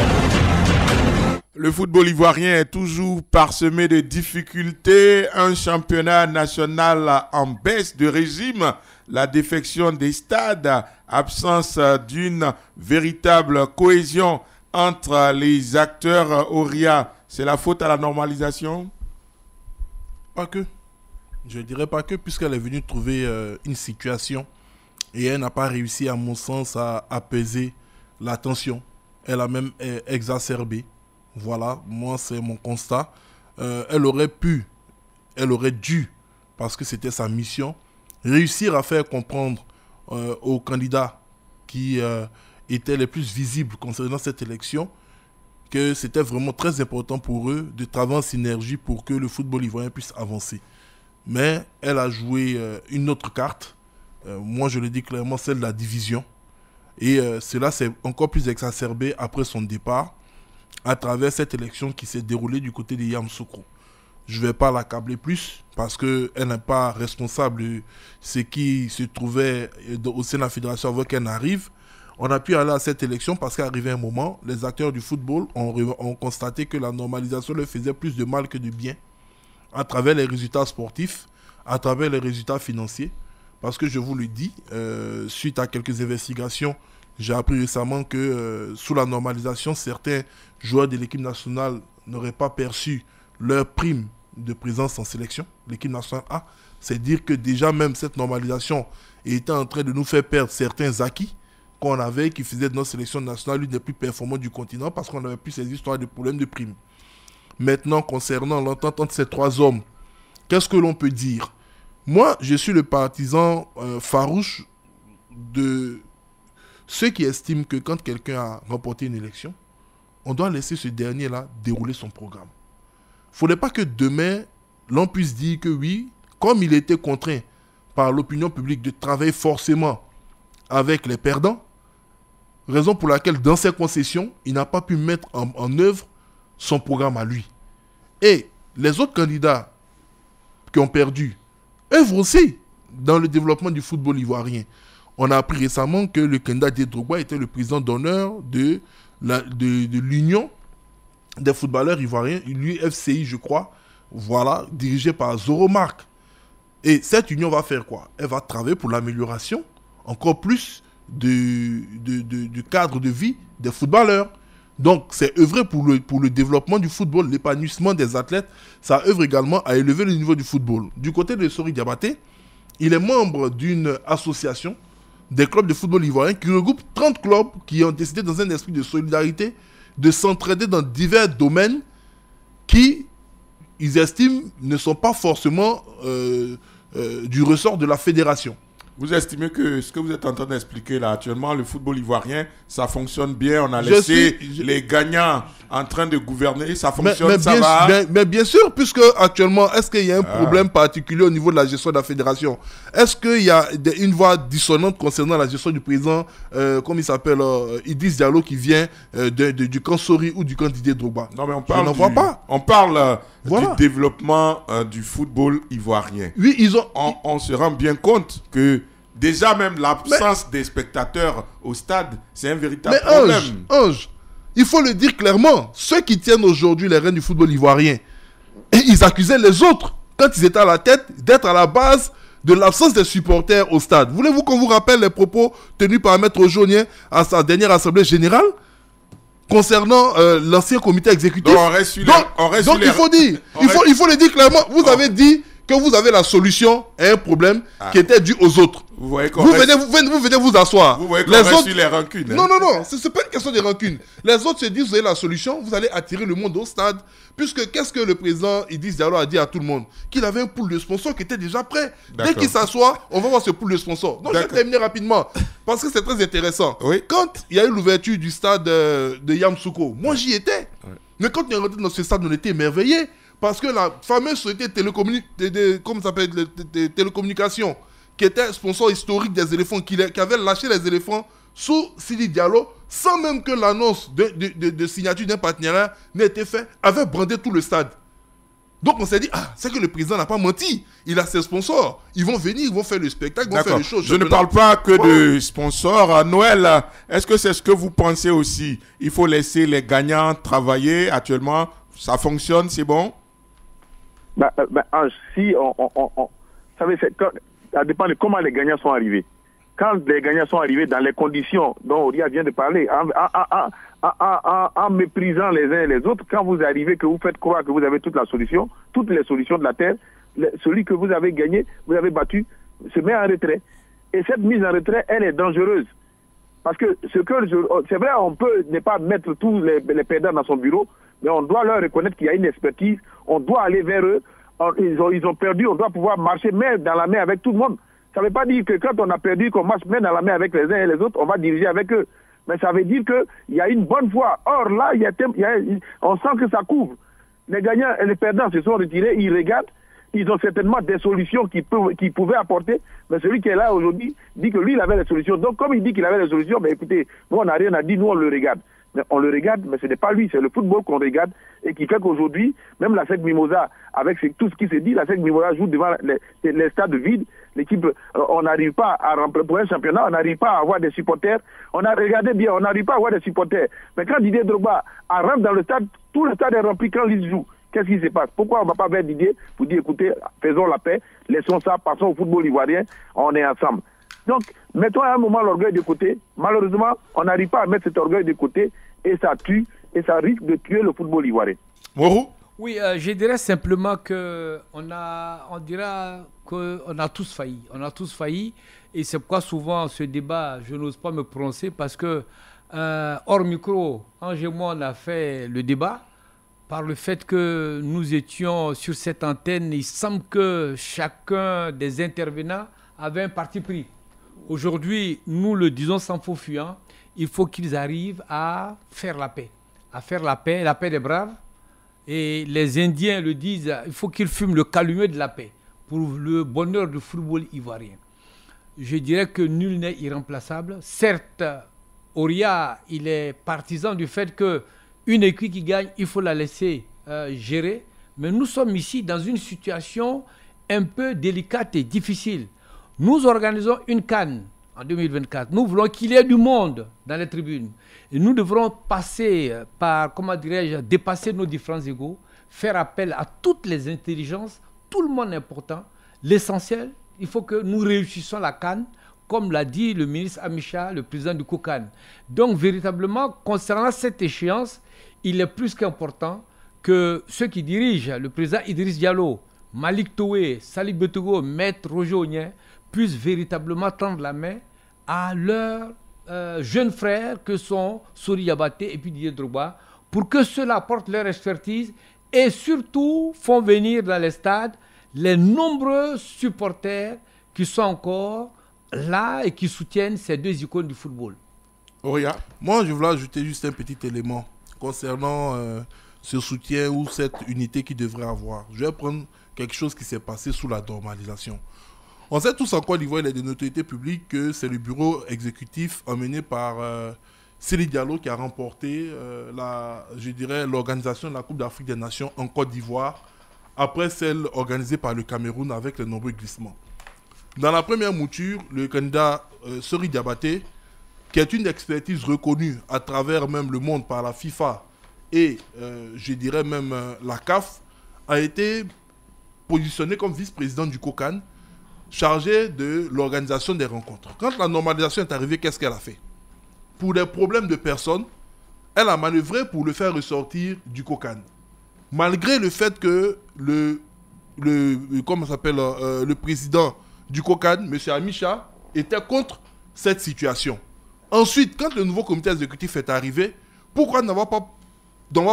Le football ivoirien est toujours parsemé de difficultés. Un championnat national en baisse de régime, la défection des stades, absence d'une véritable cohésion entre les acteurs. Auria, c'est la faute à la normalisation? Pas que. Je dirais pas que, puisqu'elle est venue trouver une situation et elle n'a pas réussi, à mon sens, à apaiser la tension. Elle a même exacerbé. Voilà, moi c'est mon constat. Elle aurait dû, parce que c'était sa mission, réussir à faire comprendre aux candidats qui étaient les plus visibles concernant cette élection que c'était vraiment très important pour eux de travailler en synergie pour que le football ivoirien puisse avancer. Mais elle a joué une autre carte, moi je le dis clairement, celle de la division. Et cela s'est encore plus exacerbé après son départ, à travers cette élection qui s'est déroulée du côté de Yamoussoukro. Je ne vais pas l'accabler plus parce qu'elle n'est pas responsable de ce qui se trouvait au sein de la fédération avant qu'elle n'arrive. On a pu aller à cette élection parce qu'arrivé un moment, les acteurs du football ont constaté que la normalisation leur faisait plus de mal que de bien à travers les résultats sportifs, à travers les résultats financiers. Parce que je vous le dis, suite à quelques investigations, j'ai appris récemment que sous la normalisation, certains joueurs de l'équipe nationale n'auraient pas perçu leur prime de présence en sélection, l'équipe nationale A. C'est dire que déjà même cette normalisation était en train de nous faire perdre certains acquis qu'on avait, qui faisaient de notre sélection nationale l'une des plus performantes du continent parce qu'on n'avait plus ces histoires de problèmes de prime. Maintenant, concernant l'entente entre ces trois hommes, qu'est-ce que l'on peut dire? Moi, je suis le partisan farouche de ceux qui estiment que quand quelqu'un a remporté une élection, on doit laisser ce dernier-là dérouler son programme. Il ne faudrait pas que demain, l'on puisse dire que oui, comme il était contraint par l'opinion publique de travailler forcément avec les perdants, raison pour laquelle dans ses concessions, il n'a pas pu mettre en œuvre son programme à lui. Et les autres candidats qui ont perdu œuvrent aussi dans le développement du football ivoirien. On a appris récemment que le candidat Didier Drogba était le président d'honneur de l'Union des footballeurs ivoiriens, l'UFCI je crois, voilà, dirigée par Zoro Mark. Et cette union va faire quoi? Elle va travailler pour l'amélioration encore plus du cadre de vie des footballeurs. Donc c'est œuvrer pour le développement du football, l'épanouissement des athlètes. Ça œuvre également à élever le niveau du football. Du côté de Sori Diabaté, il est membre d'une association des clubs de football ivoiriens qui regroupe 30 clubs qui ont décidé dans un esprit de solidarité de s'entraider dans divers domaines qui, ils estiment, ne sont pas forcément du ressort de la fédération. Vous estimez que ce que vous êtes en train d'expliquer là actuellement, le football ivoirien, ça fonctionne bien? On a laissé les gagnants en train de gouverner, ça fonctionne, ça va? Mais bien sûr, puisque actuellement, est-ce qu'il y a un problème particulier au niveau de la gestion de la fédération? Est-ce qu'il y a une voix dissonante concernant la gestion du président, comme il s'appelle, Idriss Diallo, qui vient du camp Sori ou du camp Didier Drogba? Non, mais on parle du développement du football ivoirien. Oui, on se rend bien compte que déjà même l'absence des spectateurs au stade, c'est un véritable problème. Ange, il faut le dire clairement, ceux qui tiennent aujourd'hui les rênes du football ivoirien, ils accusaient les autres, quand ils étaient à la tête, d'être à la base de l'absence des supporters au stade. Voulez-vous qu'on vous rappelle les propos tenus par Maître Jaunier à sa dernière assemblée générale concernant l'ancien comité exécutif? Donc il faut dire, il faut le dire clairement, vous avez dit que vous avez la solution à un problème qui était dû aux autres. Vous voyez vous venez vous asseoir. Vous voyez qu'on reste sur les rancunes. Non, ce n'est pas une question de rancune. Les autres se disent, vous avez la solution, vous allez attirer le monde au stade. Puisque qu'est-ce que le président Idriss Diallo a dit à tout le monde? Qu'il avait un pool de sponsors qui était déjà prêt. Dès qu'il s'assoit, on va voir ce pool de sponsors. Donc je vais terminer rapidement, parce que c'est très intéressant. Oui. Quand il y a eu l'ouverture du stade de Yamoussoukro, moi j'y étais. Mais quand on est rentré dans ce stade, on était émerveillés. Parce que la fameuse société télécommunication qui était sponsor historique des éléphants, qui avait lâché les éléphants sous Sidi Diallo, sans même que l'annonce de signature d'un partenariat n'ait été faite, avait brandé tout le stade. Donc on s'est dit, c'est que le président n'a pas menti. Il a ses sponsors. Ils vont venir, ils vont faire le spectacle, ils vont faire les choses. Je ne parle pas que de sponsors. Noël, est-ce que c'est ce que vous pensez aussi? Il faut laisser les gagnants travailler actuellement. Ça fonctionne, c'est bon? Si vous savez, ça dépend de comment les gagnants sont arrivés. Quand les gagnants sont arrivés dans les conditions dont Oria vient de parler, en méprisant les uns et les autres, quand vous arrivez, que vous faites croire que vous avez toutes les solutions de la terre, celui que vous avez gagné, vous avez battu, se met en retrait. Et cette mise en retrait, elle est dangereuse. Parce que c'est vrai, on peut ne pas mettre tous les perdants dans son bureau, mais on doit leur reconnaître qu'il y a une expertise, on doit aller vers eux, ils ont perdu, on doit pouvoir marcher main dans la main avec tout le monde. Ça ne veut pas dire que quand on a perdu, qu'on marche main dans la main avec les uns et les autres, on va diriger avec eux. Mais ça veut dire qu'il y a une bonne foi. Or là, on sent que ça couvre. Les gagnants et les perdants se sont retirés, ils regardent, ils ont certainement des solutions qu'ils pouvaient apporter, mais celui qui est là aujourd'hui dit que lui, il avait les solutions. Donc comme il dit qu'il avait les solutions, mais écoutez, nous on n'a rien à dire, nous on le regarde. Mais on le regarde, mais ce n'est pas lui, c'est le football qu'on regarde et qui fait qu'aujourd'hui, même la SEC Mimosa, avec tout ce qui se dit, la SEC Mimosa joue devant les stades vides. L'équipe, on n'arrive pas à remplir pour un championnat, on n'arrive pas à avoir des supporters. Regardez bien, on n'arrive pas à avoir des supporters. Mais quand Didier Drogba rentre dans le stade, tout le stade est rempli quand il joue. Qu'est-ce qui se passe? Pourquoi on ne va pas vers Didier pour dire, écoutez, faisons la paix, laissons ça, passons au football ivoirien, on est ensemble. Donc, mettons à un moment l'orgueil de côté. Malheureusement, on n'arrive pas à mettre cet orgueil de côté et ça tue, et ça risque de tuer le football ivoirien. Morou? Oui, je dirais simplement qu'on dira qu'on a tous failli. On a tous failli, et c'est pourquoi souvent ce débat, je n'ose pas me prononcer parce que, hors micro, Ange et moi, on a fait le débat. Par le fait que nous étions sur cette antenne, il semble que chacun des intervenants avait un parti pris. Aujourd'hui, nous le disons sans faux fuyant, il faut qu'ils arrivent à faire la paix. À faire la paix des braves. Et les Indiens le disent, il faut qu'ils fument le calumet de la paix pour le bonheur du football ivoirien. Je dirais que nul n'est irremplaçable. Certes, Oria, il est partisan du fait qu'une équipe qui gagne, il faut la laisser gérer. Mais nous sommes ici dans une situation un peu délicate et difficile. Nous organisons une CAN en 2024. Nous voulons qu'il y ait du monde dans les tribunes. Et nous devrons passer par, dépasser nos différents égos, faire appel à toutes les intelligences, tout le monde est important. L'essentiel, il faut que nous réussissions la CAN, comme l'a dit le ministre Amicha, le président du COCAN. Donc, véritablement, concernant cette échéance, il est plus qu'important que ceux qui dirigent, le président Idriss Diallo, Malik Toué, Salih Betogo, Maître Roger Ognien, puissent véritablement tendre la main à leurs jeunes frères que sont Sori Yabaté et puis Didier Drogba, pour que ceux-là apportent leur expertise et surtout font venir dans les stades les nombreux supporters qui sont encore là et qui soutiennent ces deux icônes du football. Oria? Moi, je voulais ajouter juste un petit élément concernant ce soutien ou cette unité qu'il devrait avoir. Je vais prendre quelque chose qui s'est passé sous la normalisation. On sait tous en Côte d'Ivoire, il y a des notoriétés publiques que c'est le bureau exécutif emmené par Sidi Diallo qui a remporté l'organisation de la Coupe d'Afrique des Nations en Côte d'Ivoire après celle organisée par le Cameroun avec les nombreux glissements. Dans la première mouture, le candidat Sori Diabaté, qui est une expertise reconnue à travers même le monde par la FIFA et même la CAF, a été positionné comme vice-président du COCAN, chargé de l'organisation des rencontres. Quand la normalisation est arrivée, qu'est-ce qu'elle a fait? Pour des problèmes de personnes, elle a manœuvré pour le faire ressortir du COCAN. Malgré le fait que le président du COCAN, M. Amicha, était contre cette situation. Ensuite, quand le nouveau comité exécutif est arrivé, pourquoi n'avoir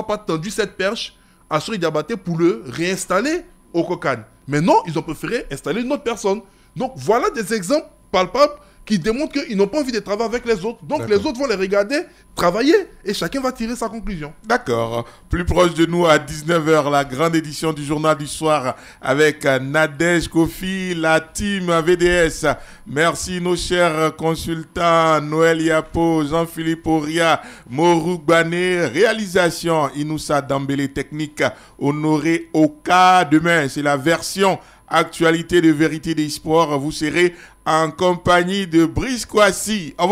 pas tendu cette perche à Sori Diabaté pour le réinstaller au COCAN? Mais non, ils ont préféré installer une autre personne. Donc voilà des exemples palpables qui démontrent qu'ils n'ont pas envie de travailler avec les autres. Donc les autres vont les regarder travailler et chacun va tirer sa conclusion. D'accord. Plus proche de nous à 19h, la grande édition du journal du soir avec Nadège Kofi, la team VDS. Merci nos chers consultants Noël Yapo, Jean-Philippe Oria, Morou Bané, réalisation Inoussa Dambélé, technique Honoré Oka. Demain, c'est la version actualité de vérité des sports. Vous serez en compagnie de Brice Kouassi.